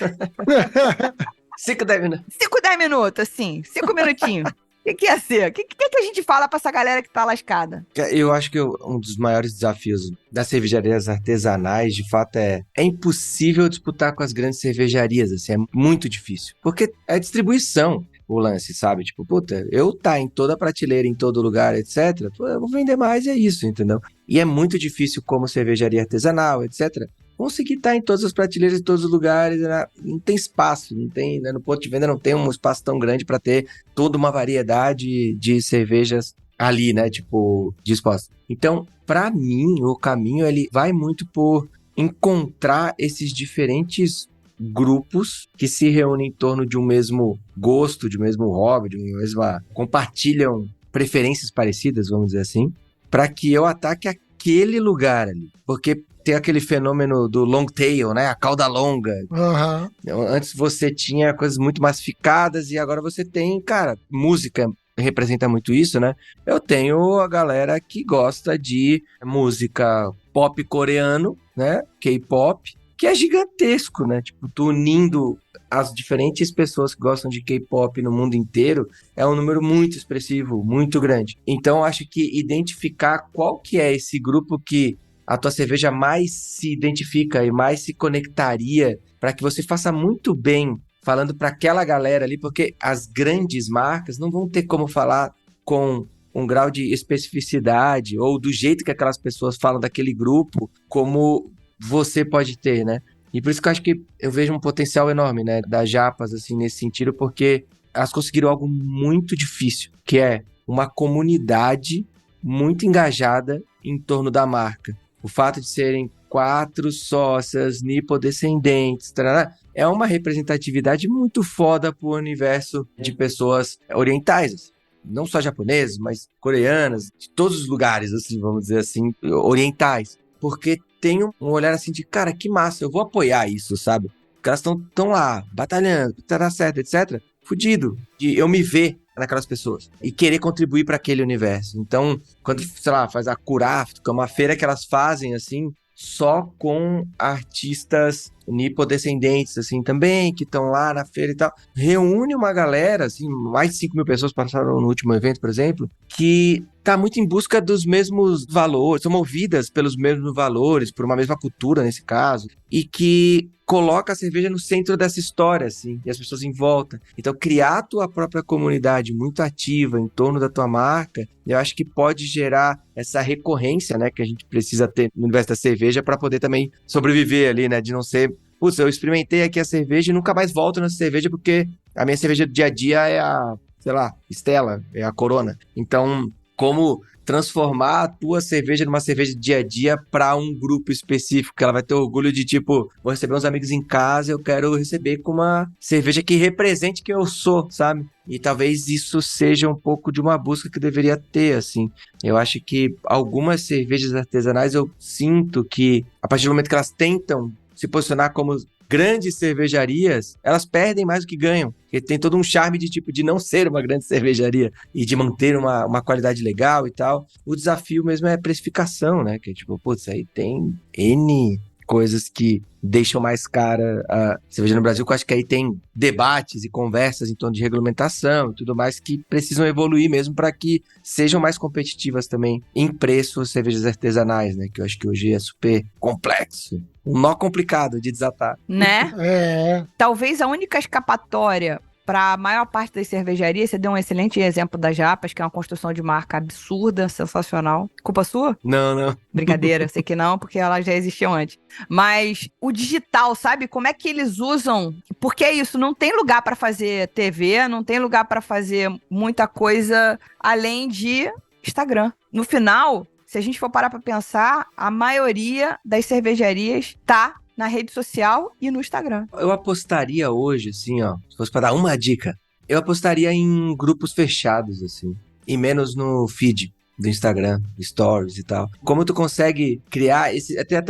S3: 5, 10 minutos.
S2: 5, 10 minutos, assim, 5 minutinhos. que ia ser? O que a gente fala pra essa galera que tá lascada?
S3: Eu acho que um dos maiores desafios das cervejarias artesanais, de fato, é impossível disputar com as grandes cervejarias, assim, é muito difícil. Porque é distribuição o lance, sabe? Tipo, puta, eu tá em toda prateleira, em todo lugar, etc. Pô, eu vou vender mais, é isso, entendeu? E é muito difícil como cervejaria artesanal, etc. Conseguir estar em todas as prateleiras, em todos os lugares, né? Não tem espaço, não tem, né? No ponto de venda não tem um espaço tão grande para ter toda uma variedade de cervejas ali, né? Tipo, disposta. Então, para mim, o caminho ele vai muito por encontrar esses diferentes grupos que se reúnem em torno de um mesmo gosto, de um mesmo hobby, de uma mesma... compartilham preferências parecidas, vamos dizer assim, para que eu ataque aquele lugar ali. Porque tem aquele fenômeno do long tail, né? A cauda longa.
S4: Uhum.
S3: Antes você tinha coisas muito massificadas e agora você tem, cara, música representa muito isso, né? Eu tenho a galera que gosta de música pop coreano, né? K-pop, que é gigantesco, né? Tipo, tu unindo as diferentes pessoas que gostam de K-pop no mundo inteiro é um número muito expressivo, muito grande. Então, eu acho que identificar qual que é esse grupo que a tua cerveja mais se identifica e mais se conectaria para que você faça muito bem falando para aquela galera ali, porque as grandes marcas não vão ter como falar com um grau de especificidade ou do jeito que aquelas pessoas falam daquele grupo, como você pode ter, né? E por isso que eu acho que eu vejo um potencial enorme, né, das japas, assim, nesse sentido, porque elas conseguiram algo muito difícil, que é uma comunidade muito engajada em torno da marca. O fato de serem 4 sócias nipodescendentes, tarará, é uma representatividade muito foda pro universo de pessoas orientais, assim. Não só japonesas, mas coreanas, de todos os lugares, assim, vamos dizer assim, orientais. Porque tem um olhar assim de, cara, que massa, eu vou apoiar isso, sabe? Porque elas estão lá, batalhando, tá dando certo, etc. Fudido de eu me ver naquelas pessoas e querer contribuir para aquele universo. Então, quando, sei lá, faz a Curaft, que é uma feira que elas fazem, assim, só com artistas nipodescendentes, assim, também, que estão lá na feira e tal. Reúne uma galera, assim, mais de 5 mil pessoas passaram no último evento, por exemplo, que tá muito em busca dos mesmos valores, são movidas pelos mesmos valores, por uma mesma cultura, nesse caso, e que coloca a cerveja no centro dessa história, assim, e as pessoas em volta. Então, criar a tua própria comunidade muito ativa em torno da tua marca, eu acho que pode gerar essa recorrência, né, que a gente precisa ter no universo da cerveja para poder também sobreviver ali, né, de não ser, putz, eu experimentei aqui a cerveja e nunca mais volto nessa cerveja porque a minha cerveja do dia a dia é a, sei lá, Stella, é a Corona. Então, como transformar a tua cerveja numa cerveja de dia a dia para um grupo específico, que ela vai ter orgulho de, tipo, vou receber uns amigos em casa, eu quero receber com uma cerveja que represente quem eu sou, sabe? E talvez isso seja um pouco de uma busca que deveria ter, assim. Eu acho que algumas cervejas artesanais eu sinto que, a partir do momento que elas tentam se posicionar como grandes cervejarias, elas perdem mais do que ganham. Porque tem todo um charme de tipo de não ser uma grande cervejaria e de manter uma qualidade legal e tal. O desafio mesmo é a precificação, né? Que é tipo, putz, aí tem N coisas que deixam mais cara a cerveja no Brasil, que eu acho que aí tem debates e conversas em torno de regulamentação e tudo mais que precisam evoluir mesmo para que sejam mais competitivas também em preço as cervejas artesanais, né? Que eu acho que hoje é super complexo. Um nó complicado de desatar.
S2: Né?
S4: É.
S2: Talvez a única escapatória para a maior parte das cervejarias, você deu um excelente exemplo das Japas, que é uma construção de marca absurda, sensacional. Culpa sua?
S3: Não.
S2: Brincadeira, sei que não, porque elas já existiam antes. Mas o digital, sabe? Como é que eles usam? Porque é isso, não tem lugar para fazer TV, não tem lugar para fazer muita coisa além de Instagram. No final, se a gente for parar para pensar, a maioria das cervejarias tá na rede social e no Instagram.
S3: Eu apostaria hoje, assim, ó, se fosse pra dar uma dica, eu apostaria em grupos fechados, assim, e menos no feed do Instagram, stories e tal. Como tu consegue criar esse, até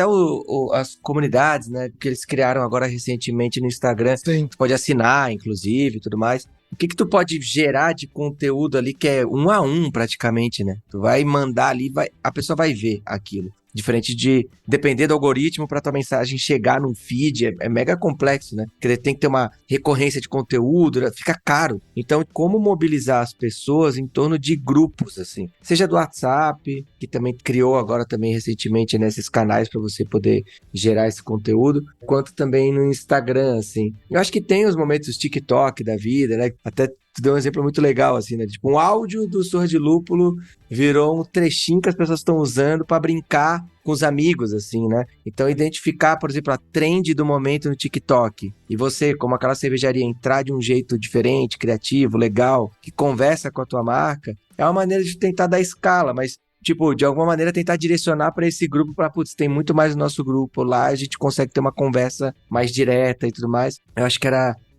S3: as comunidades, né, que eles criaram agora recentemente no Instagram,
S4: Sim.
S3: tu pode assinar, inclusive, e tudo mais. O que tu pode gerar de conteúdo ali que é 1 a 1 praticamente, né? Tu vai mandar ali, a pessoa vai ver aquilo. Diferente de depender do algoritmo para tua mensagem chegar num feed, é mega complexo, né? Porque tem que ter uma recorrência de conteúdo, fica caro. Então, como mobilizar as pessoas em torno de grupos, assim? Seja do WhatsApp, que também criou agora também recentemente nesses canais para você poder gerar esse conteúdo, quanto também no Instagram, assim. Eu acho que tem os momentos TikTok da vida, né? Até tu deu um exemplo muito legal, assim, né? Tipo, um áudio do Surra de Lúpulo virou um trechinho que as pessoas estão usando para brincar com os amigos, assim, né? Então, identificar, por exemplo, a trend do momento no TikTok. E você, como aquela cervejaria, entrar de um jeito diferente, criativo, legal, que conversa com a tua marca, é uma maneira de tentar dar escala, mas tipo, de alguma maneira tentar direcionar para esse grupo, para, putz, tem muito mais no nosso grupo lá, a gente consegue ter uma conversa mais direta e tudo mais. Eu acho que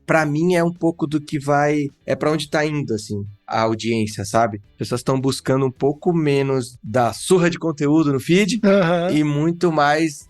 S3: pra mim é um pouco do que é pra onde tá indo, assim, a audiência, sabe? As pessoas estão buscando um pouco menos da surra de conteúdo no feed e muito mais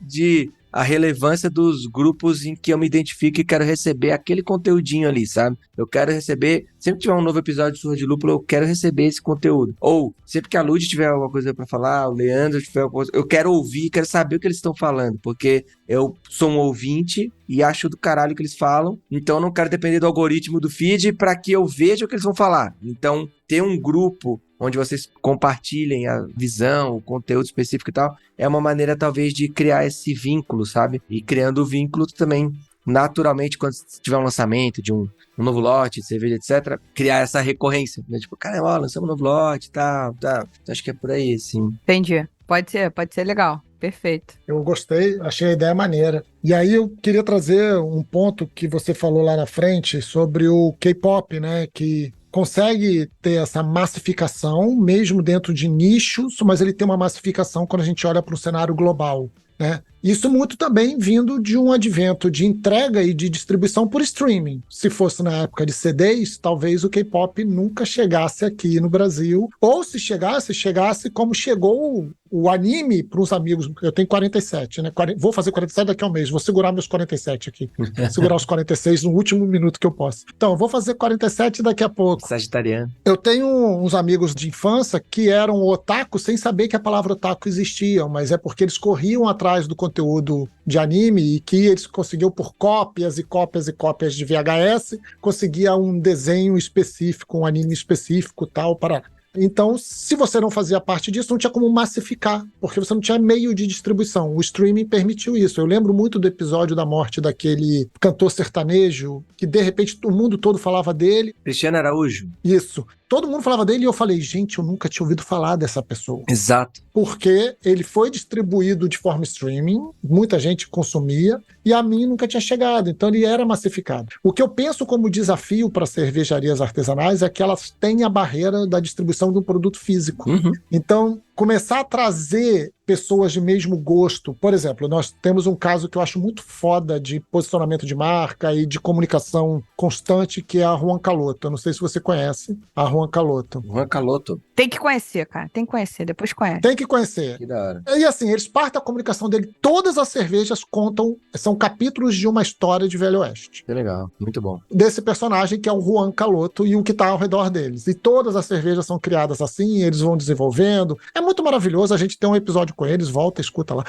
S3: a relevância dos grupos em que eu me identifico e quero receber aquele conteúdinho ali, sabe? Eu quero receber, sempre que tiver um novo episódio de Surra de Lúpulo, eu quero receber esse conteúdo. Ou, sempre que a Lud tiver alguma coisa pra falar, o Leandro tiver alguma coisa, eu quero ouvir, quero saber o que eles estão falando, porque eu sou um ouvinte e acho do caralho o que eles falam, então eu não quero depender do algoritmo do feed pra que eu veja o que eles vão falar. Então, ter um grupo onde vocês compartilhem a visão, o conteúdo específico e tal, é uma maneira talvez de criar esse vínculo, sabe? E criando o vínculo também, naturalmente, quando tiver um lançamento de um novo lote de cerveja, etc., criar essa recorrência, né? Tipo, cara, ó, lançamos um novo lote e tal. Então, acho que é por aí, assim.
S2: Entendi. Pode ser legal. Perfeito.
S4: Eu gostei, achei a ideia maneira. E aí eu queria trazer um ponto que você falou lá na frente sobre o K-pop, né? Que consegue ter essa massificação, mesmo dentro de nichos, mas ele tem uma massificação quando a gente olha para o cenário global, né? Isso muito também vindo de um advento de entrega e de distribuição por streaming. Se fosse na época de CDs, talvez o K-pop nunca chegasse aqui no Brasil. Ou se chegasse como chegou o anime para os amigos. Eu tenho 47, né? Vou fazer 47 daqui a um mês. Vou segurar meus 47 aqui. Segurar os 46 no último minuto que eu posso. Então, vou fazer 47 daqui a pouco.
S3: Sagitariano.
S4: Eu tenho uns amigos de infância que eram otaku sem saber que a palavra otaku existia, mas é porque eles corriam atrás do conteúdo de anime e que eles conseguiam por cópias e cópias e cópias de VHS, conseguia um desenho específico, um anime específico, tal, para... Então, se você não fazia parte disso, não tinha como massificar, porque você não tinha meio de distribuição. O streaming permitiu isso. Eu lembro muito do episódio da morte daquele cantor sertanejo, que de repente o mundo todo falava dele.
S3: Cristiano Araújo.
S4: Isso. Todo mundo falava dele e eu falei, gente, eu nunca tinha ouvido falar dessa pessoa.
S3: Exato.
S4: Porque ele foi distribuído de forma streaming, muita gente consumia, e a mim nunca tinha chegado, então ele era massificado. O que eu penso como desafio para cervejarias artesanais é que elas têm a barreira da distribuição de um produto físico. Então, começar a trazer pessoas de mesmo gosto. Por exemplo, nós temos um caso que eu acho muito foda de posicionamento de marca e de comunicação constante, que é a Juan Caloto. Eu não sei se você conhece a Juan Caloto.
S3: Juan Caloto.
S2: Tem que conhecer, cara. Tem que conhecer. Depois conhece.
S4: Tem que conhecer.
S3: Que da hora.
S4: E assim, eles partem da comunicação dele. Todas as cervejas são capítulos de uma história de Velho Oeste.
S3: Que legal. Muito bom.
S4: Desse personagem que é o Juan Caloto e o que está ao redor deles. E todas as cervejas são criadas assim, eles vão desenvolvendo. É muito maravilhoso. A gente tem um episódio com eles, volta, escuta lá.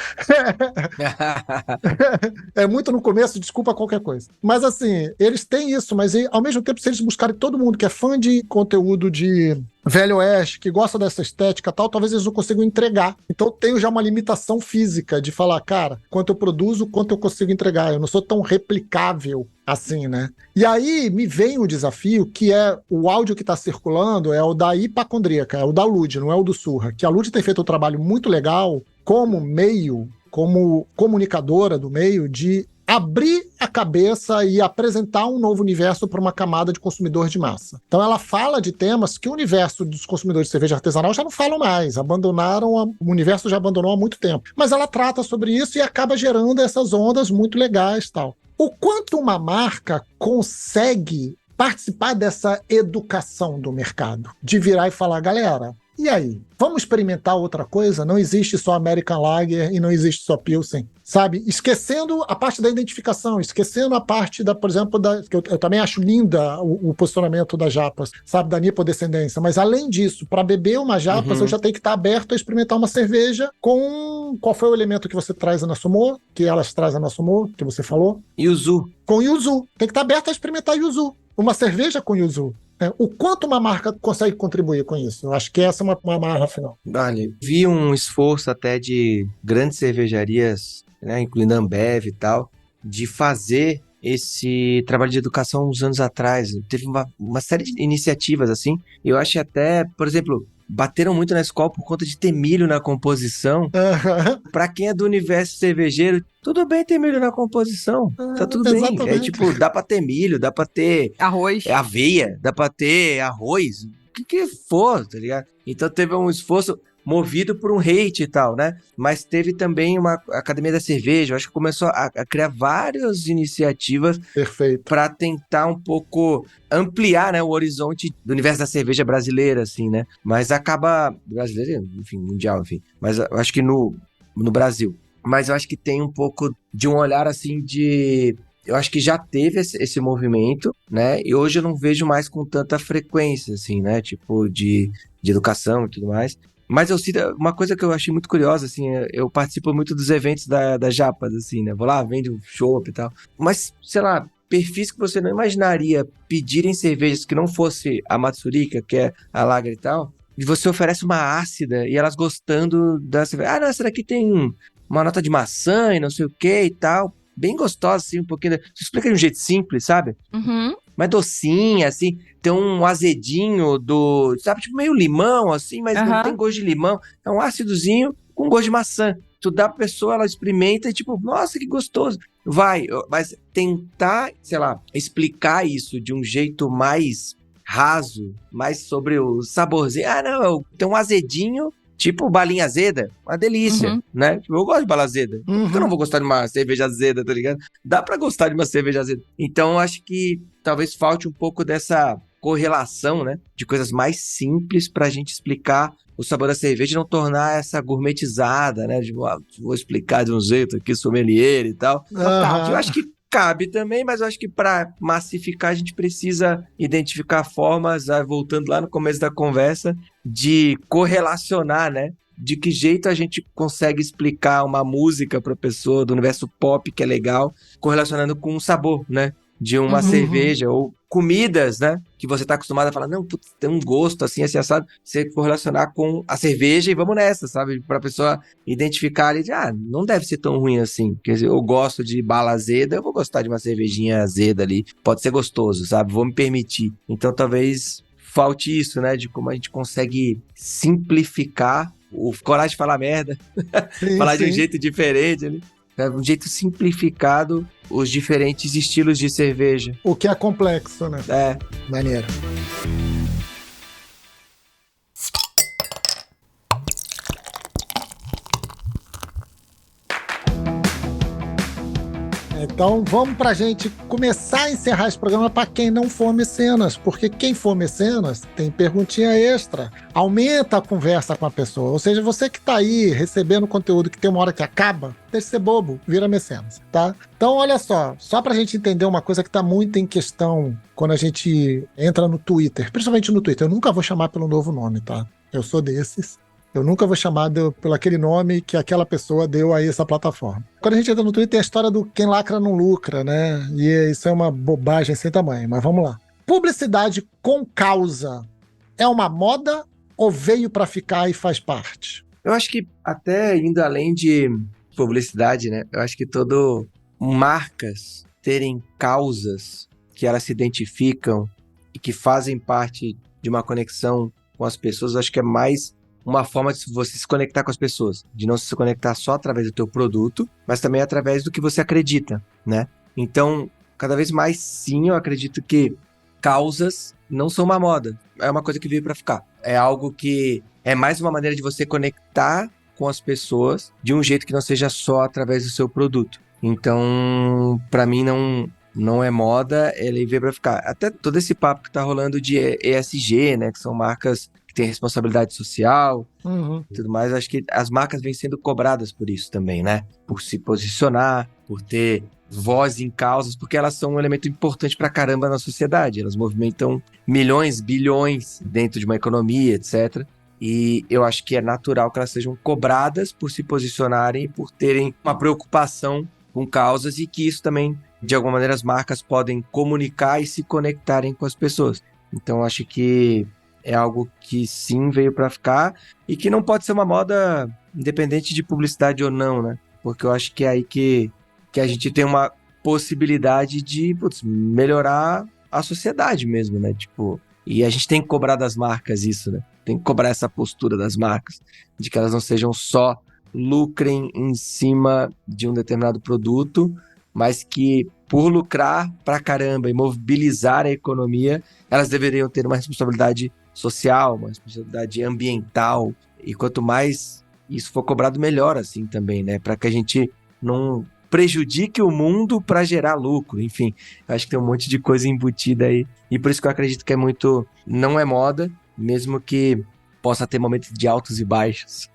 S4: É muito no começo, desculpa qualquer coisa. Mas assim, eles têm isso, mas ao mesmo tempo, se eles buscarem todo mundo que é fã de conteúdo de Velho Oeste, que gosta dessa estética e tal, talvez eles não consigam entregar. Então eu tenho já uma limitação física de falar, cara, quanto eu produzo, quanto eu consigo entregar. Eu não sou tão replicável assim, né? E aí me vem o desafio, que é o áudio que está circulando, é o da Hipacondríaca, é o da Lud, não é o do Surra, que a Lud tem feito um trabalho muito legal como meio, como comunicadora do meio, de abrir a cabeça e apresentar um novo universo para uma camada de consumidor de massa. Então ela fala de temas que o universo dos consumidores de cerveja artesanal já não falam mais, o universo já abandonou há muito tempo. Mas ela trata sobre isso e acaba gerando essas ondas muito legais e tal. O quanto uma marca consegue participar dessa educação do mercado, de virar e falar, galera, E aí? Vamos experimentar outra coisa? Não existe só American Lager e não existe só Pilsen, sabe? Esquecendo a parte da identificação, esquecendo a parte por exemplo, que eu também acho linda o posicionamento das japas, sabe? Da nipodescendência. Mas além disso, para beber uma japas, eu já tenho que estar aberto a experimentar uma cerveja com... Qual foi o elemento que você traz na Sumô? Que elas trazem na Sumô, que você falou?
S3: Yuzu.
S4: Com yuzu. Tem que estar aberto a experimentar yuzu. Uma cerveja com yuzu. O quanto uma marca consegue contribuir com isso? Eu acho que essa é uma marra final.
S3: Olha, vi um esforço até de grandes cervejarias, né, incluindo a Ambev e tal, de fazer esse trabalho de educação uns anos atrás. Teve uma série de iniciativas assim. Eu acho até, por exemplo, bateram muito na escola por conta de ter milho na composição. Pra quem é do universo cervejeiro, tudo bem ter milho na composição. Tá tudo bem.
S4: Exatamente.
S3: Tipo, dá pra ter milho, dá pra ter
S2: Arroz.
S3: aveia, dá pra ter arroz, o que for, tá ligado? Então teve um esforço movido por um hate e tal, né? Mas teve também uma Academia da Cerveja, eu acho que começou a criar várias iniciativas para tentar um pouco ampliar, né, o horizonte do universo da cerveja brasileira, assim, né? Mas acaba... Brasileira, enfim, mundial, enfim. Mas eu acho que no Brasil. Mas eu acho que tem um pouco de um olhar, assim, de... Eu acho que já teve esse movimento, né? E hoje eu não vejo mais com tanta frequência, assim, né? Tipo, de educação e tudo mais. Mas eu sinto uma coisa que eu achei muito curiosa, assim, eu participo muito dos eventos da Japas, assim, né? Vou lá, vendo um chopp e tal. Mas, sei lá, perfis que você não imaginaria pedirem cervejas que não fosse a Matsurika, que é a Lager e tal, e você oferece uma ácida e elas gostando da cerveja. Ah, não, essa daqui tem uma nota de maçã e não sei o que e tal. Bem gostosa, assim, um pouquinho. Você explica de um jeito simples, sabe?
S2: Uhum.
S3: Mais docinha, assim. Tem um azedinho sabe, tipo meio limão, assim, mas não tem gosto de limão. É um ácidozinho com gosto de maçã. Tu dá pra pessoa, ela experimenta e tipo, nossa, que gostoso. Mas tentar, sei lá, explicar isso de um jeito mais raso, mais sobre o saborzinho. Ah, não, tem um azedinho. Tipo balinha azeda, uma delícia, né? Eu gosto de bala azeda. Por que eu não vou gostar de uma cerveja azeda, tá ligado? Dá pra gostar de uma cerveja azeda. Então, eu acho que talvez falte um pouco dessa correlação, né? De coisas mais simples pra gente explicar o sabor da cerveja e não tornar essa gourmetizada, né? Vou explicar de um jeito aqui, sommelier e tal. Que eu acho que cabe também, mas eu acho que para massificar a gente precisa identificar formas, voltando lá no começo da conversa, de correlacionar, né? De que jeito a gente consegue explicar uma música para a pessoa do universo pop que é legal, correlacionando com o sabor, né? De uma cerveja ou comidas, né? Que você tá acostumado a falar, não, putz, tem um gosto assim assado. Você correlacionar com a cerveja e vamos nessa, sabe? Pra pessoa identificar ali, não deve ser tão ruim assim. Quer dizer, eu gosto de bala azeda, eu vou gostar de uma cervejinha azeda ali. Pode ser gostoso, sabe? Vou me permitir. Então talvez falte isso, né? De como a gente consegue simplificar coragem de falar merda. Falar de um jeito diferente ali. Um jeito simplificado os diferentes estilos de cerveja.
S4: O que é complexo, né?
S3: É.
S4: Maneiro. Então vamos pra gente começar a encerrar esse programa para quem não for mecenas, porque quem for mecenas tem perguntinha extra, aumenta a conversa com a pessoa, ou seja, você que tá aí recebendo conteúdo que tem uma hora que acaba, deixa de ser bobo, vira mecenas, tá? Então olha só pra gente entender uma coisa que tá muito em questão quando a gente entra no Twitter, principalmente no Twitter, eu nunca vou chamar pelo novo nome, tá? Eu sou desses. Eu nunca vou chamar pelo aquele nome que aquela pessoa deu a essa plataforma. Quando a gente entra no Twitter, tem a história do quem lacra não lucra, né? E isso é uma bobagem sem tamanho, mas vamos lá. Publicidade com causa é uma moda ou veio para ficar e faz parte?
S3: Eu acho que até indo além de publicidade, né? Eu acho que marcas terem causas que elas se identificam e que fazem parte de uma conexão com as pessoas, eu acho que é mais uma forma de você se conectar com as pessoas, de não se conectar só através do teu produto, mas também através do que você acredita, né? Então, cada vez mais sim, eu acredito que causas não são uma moda, é uma coisa que veio para ficar. É algo que é mais uma maneira de você conectar com as pessoas de um jeito que não seja só através do seu produto. Então, para mim não é moda, ele veio para ficar. Até todo esse papo que tá rolando de ESG, né, que são marcas que que tem responsabilidade social
S4: Uhum.
S3: e tudo mais. Acho que as marcas vêm sendo cobradas por isso também, né? Por se posicionar, por ter voz em causas, porque elas são um elemento importante pra caramba na sociedade. Elas movimentam milhões, bilhões dentro de uma economia, etc. E eu acho que é natural que elas sejam cobradas por se posicionarem e por terem uma preocupação com causas, e que isso também, de alguma maneira, as marcas podem comunicar e se conectarem com as pessoas. Então, eu acho que é algo que sim veio para ficar e que não pode ser uma moda independente de publicidade ou não, né? Porque eu acho que é aí que a gente tem uma possibilidade de melhorar a sociedade mesmo, né? Tipo, e a gente tem que cobrar das marcas isso, né? Tem que cobrar essa postura das marcas, de que elas não sejam só lucrem em cima de um determinado produto, mas que por lucrar pra caramba e mobilizar a economia, elas deveriam ter uma responsabilidade social, uma responsabilidade ambiental, e quanto mais isso for cobrado, melhor assim também, né? Para que a gente não prejudique o mundo para gerar lucro, enfim, acho que tem um monte de coisa embutida aí, e por isso que eu acredito que é muito, não é moda, mesmo que possa ter momentos de altos e baixos.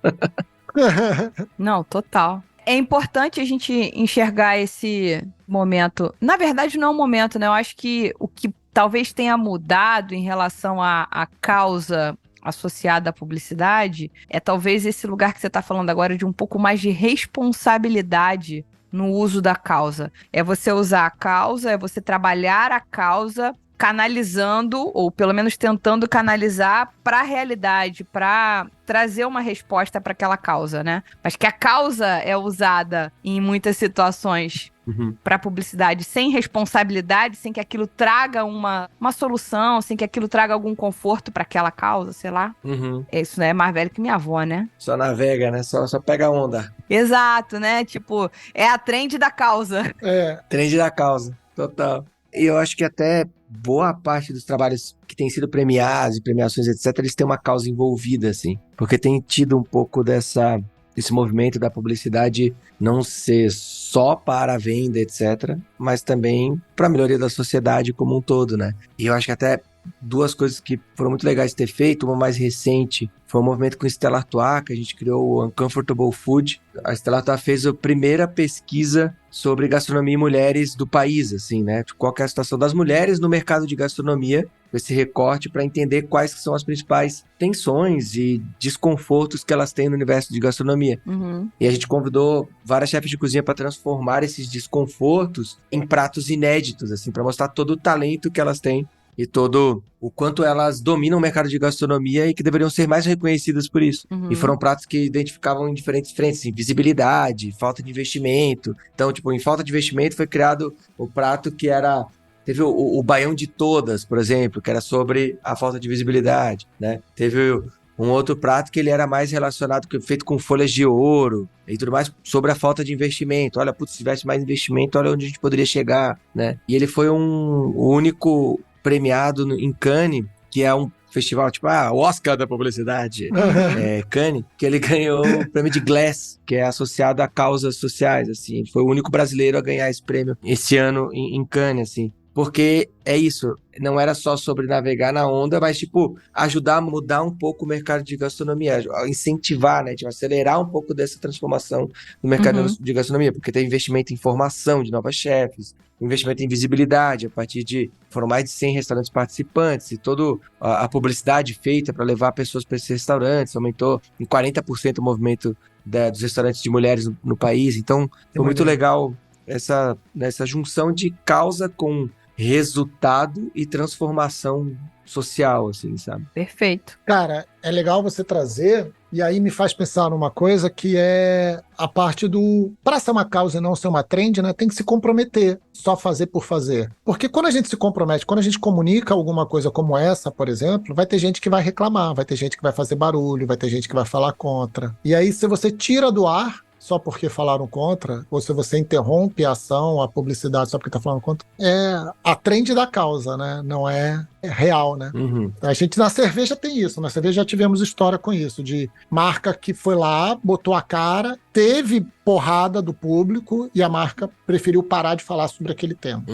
S2: Não, total. É importante a gente enxergar esse momento. Na verdade, não é um momento, né? Eu acho que o que talvez tenha mudado em relação à causa associada à publicidade é talvez esse lugar que você está falando agora de um pouco mais de responsabilidade no uso da causa. É você usar a causa, é você trabalhar a causa canalizando, ou pelo menos tentando canalizar para a realidade, para trazer uma resposta para aquela causa, né? Mas que a causa é usada em muitas situações para publicidade sem responsabilidade, sem que aquilo traga uma solução, sem que aquilo traga algum conforto para aquela causa, sei lá. Isso, né? É mais velho que minha avó, né?
S3: Só navega, né? Só pega a onda.
S2: Exato, né? Tipo, é a trend da causa.
S3: Trend da causa, total. E eu acho que até boa parte dos trabalhos que têm sido premiados e premiações, etc., eles têm uma causa envolvida, assim. Porque tem tido um pouco desse movimento da publicidade não ser só para a venda, etc., mas também para a melhoria da sociedade como um todo, né? E eu acho que até duas coisas que foram muito legais de ter feito, uma mais recente, foi um movimento com Stella Artois, que a gente criou o Uncomfortable Food. A Stella Artois fez a primeira pesquisa sobre gastronomia e mulheres do país, assim, né? Qual que é a situação das mulheres no mercado de gastronomia, com esse recorte para entender quais que são as principais tensões e desconfortos que elas têm no universo de gastronomia. E a gente convidou várias chefes de cozinha para transformar esses desconfortos em pratos inéditos, assim, para mostrar todo o talento que elas têm e todo o quanto elas dominam o mercado de gastronomia e que deveriam ser mais reconhecidas por isso. E foram pratos que identificavam em diferentes frentes, assim, visibilidade, falta de investimento. Então, tipo, em falta de investimento foi criado o prato que era... Teve o Baião de Todas, por exemplo, que era sobre a falta de visibilidade, né? Teve um outro prato que ele era mais relacionado, feito com folhas de ouro e tudo mais, sobre a falta de investimento. Olha, putz, se tivesse mais investimento, olha onde a gente poderia chegar, né? E ele foi o único premiado em Cannes, que é um festival, tipo, o Oscar da publicidade, Cannes, que ele ganhou o prêmio de Glass, que é associado a causas sociais, assim. Ele foi o único brasileiro a ganhar esse prêmio esse ano em Cannes, assim. Porque é isso, não era só sobre navegar na onda, mas, tipo, ajudar a mudar um pouco o mercado de gastronomia, incentivar, né, tipo, acelerar um pouco dessa transformação no mercado de gastronomia, porque tem investimento em formação de novas chefes, investimento em visibilidade, a partir de... Foram mais de 100 restaurantes participantes, e toda a publicidade feita para levar pessoas para esses restaurantes, aumentou em 40% o movimento dos restaurantes de mulheres no país, então foi muito legal essa junção de causa com resultado e transformação social, assim, sabe?
S2: Perfeito.
S4: Cara, é legal você trazer, e aí me faz pensar numa coisa que é a parte do... Para ser uma causa e não ser uma trend, né, tem que se comprometer, só fazer por fazer. Porque quando a gente se compromete, quando a gente comunica alguma coisa como essa, por exemplo, vai ter gente que vai reclamar, vai ter gente que vai fazer barulho, vai ter gente que vai falar contra. E aí, se você tira do ar só porque falaram contra, ou se você interrompe a ação, a publicidade só porque tá falando contra, é a trend da causa, né? Não é real, né? A gente na cerveja tem isso, na cerveja já tivemos história com isso, de marca que foi lá, botou a cara, teve porrada do público e a marca preferiu parar de falar sobre aquele tema.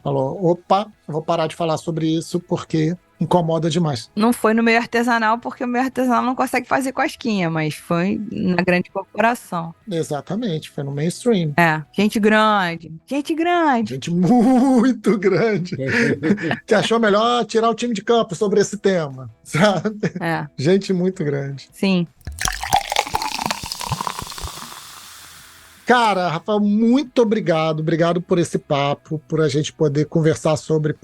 S4: Falou, opa, vou parar de falar sobre isso porque Incomoda demais.
S2: Não foi no meio artesanal, porque o meio artesanal não consegue fazer cosquinha, mas foi na grande corporação.
S4: Exatamente, foi no mainstream.
S2: É, gente grande. Gente grande.
S4: Gente muito grande. Que achou melhor tirar o time de campo sobre esse tema, sabe?
S2: É,
S4: Gente muito grande.
S2: sim.
S4: Cara, Rafael, muito obrigado. Obrigado por esse papo, por a gente poder conversar sobre,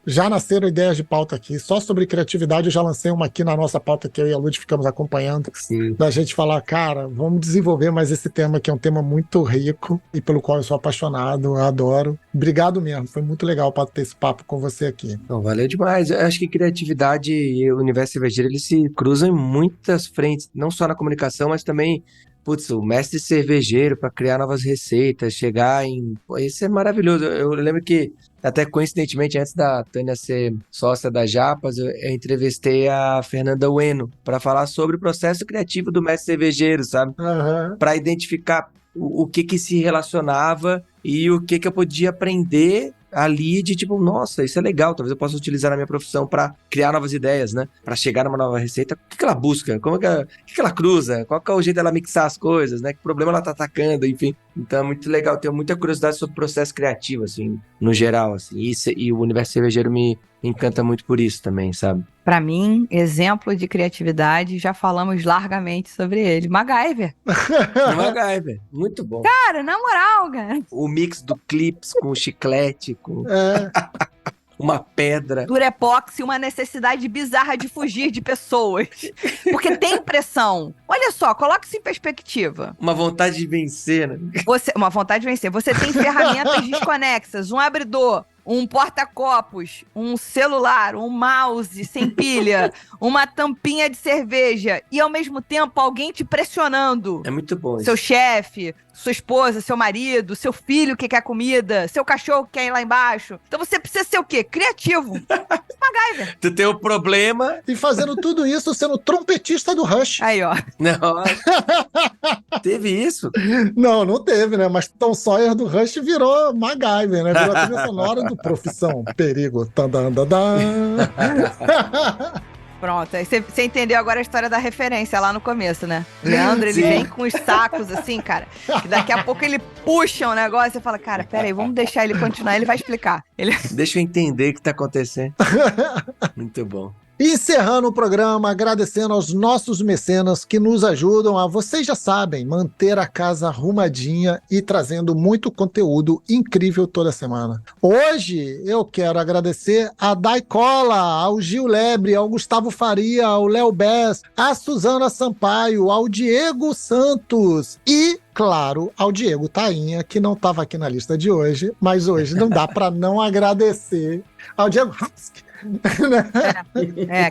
S4: já nasceram ideias de pauta aqui. Só sobre criatividade eu já lancei uma aqui na nossa pauta que eu e a Lud ficamos acompanhando.
S3: Sim.
S4: Da gente falar, cara, vamos desenvolver mais esse tema que é um tema muito rico e pelo qual eu sou apaixonado, eu adoro. Obrigado mesmo, foi muito legal para ter esse papo com você aqui.
S3: Não, valeu demais. Eu acho que criatividade e o universo cervejeiro, eles se cruzam em muitas frentes, não só na comunicação, mas também, putz, o mestre cervejeiro para criar novas receitas, chegar em... Pô, isso é maravilhoso. Eu lembro que, até coincidentemente, antes da Tânia ser sócia da Japas, eu entrevistei a Fernanda Ueno para falar sobre o processo criativo do mestre cervejeiro, sabe?
S4: Aham.
S3: Para identificar o que se relacionava e o que eu podia aprender ali de tipo, nossa, isso é legal, talvez eu possa utilizar na minha profissão para criar novas ideias, né? Para chegar numa nova receita. O que ela busca? O que ela cruza? Qual que é o jeito dela mixar as coisas, né? Que problema ela tá atacando, enfim. Então é muito legal, tenho muita curiosidade sobre o processo criativo, assim, no geral, assim. E o universo cervejeiro me encanta muito por isso também, sabe?
S2: Pra mim, exemplo de criatividade, já falamos largamente sobre ele. MacGyver.
S3: No MacGyver, muito bom.
S2: Cara, na moral, cara.
S3: O mix do clips com chiclete, com uma pedra.
S2: Durepox e uma necessidade bizarra de fugir de pessoas. Porque tem pressão. Olha só, coloca isso em perspectiva.
S3: Uma vontade de vencer, né?
S2: Uma vontade de vencer. Você tem ferramentas desconexas, um abridor, um porta-copos, um celular, um mouse sem pilha, uma tampinha de cerveja e, ao mesmo tempo, alguém te pressionando.
S3: É muito bom isso.
S2: Seu chefe, sua esposa, seu marido, seu filho que quer comida, seu cachorro que quer ir lá embaixo. Então você precisa ser o quê? Criativo. MacGyver.
S3: Tu tem o problema...
S4: E fazendo tudo isso sendo trompetista do Rush.
S2: Aí, ó.
S3: Não, teve isso.
S4: Não teve, né? Mas Tom Sawyer do Rush virou MacGyver, né? Virou a trilha sonora do Profissão Perigo. Tadandadã.
S2: Pronto, aí você entendeu agora a história da referência lá no começo, né? Leandro, ele
S3: Sim.
S2: vem com os sacos assim, cara, que daqui a pouco ele puxa um negócio e você fala, cara, peraí, vamos deixar ele continuar, ele vai explicar.
S3: Deixa eu entender o que tá acontecendo. Muito bom.
S4: Encerrando o programa, agradecendo aos nossos mecenas que nos ajudam a, vocês já sabem, manter a casa arrumadinha e trazendo muito conteúdo incrível toda semana. Hoje eu quero agradecer a Daicola, ao Gil Lebre, ao Gustavo Faria, ao Léo Bess, a Suzana Sampaio, ao Diego Santos e, claro, ao Diego Tainha, que não estava aqui na lista de hoje, mas hoje não dá para não agradecer ao Diego Husky.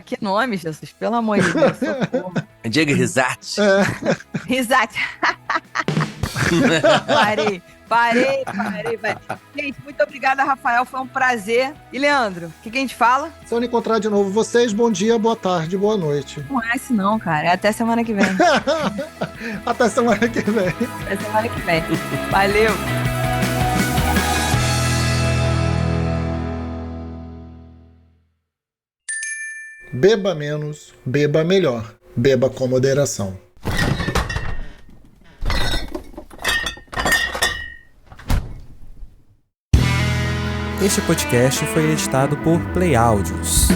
S2: Que nome, Jesus, pelo amor de Deus, socorro.
S3: Diego Risati.
S2: Risate. Parei. Gente, muito obrigada, Rafael, foi um prazer. E Leandro, o que a gente fala?
S4: Se eu encontrar de novo vocês, bom dia, boa tarde, boa noite.
S2: Não é assim não, cara, é até semana que vem.
S4: Até semana que vem.
S2: Até semana que vem. Valeu.
S4: Beba menos, beba melhor. Beba com moderação.
S5: Este podcast foi editado por Play Áudios.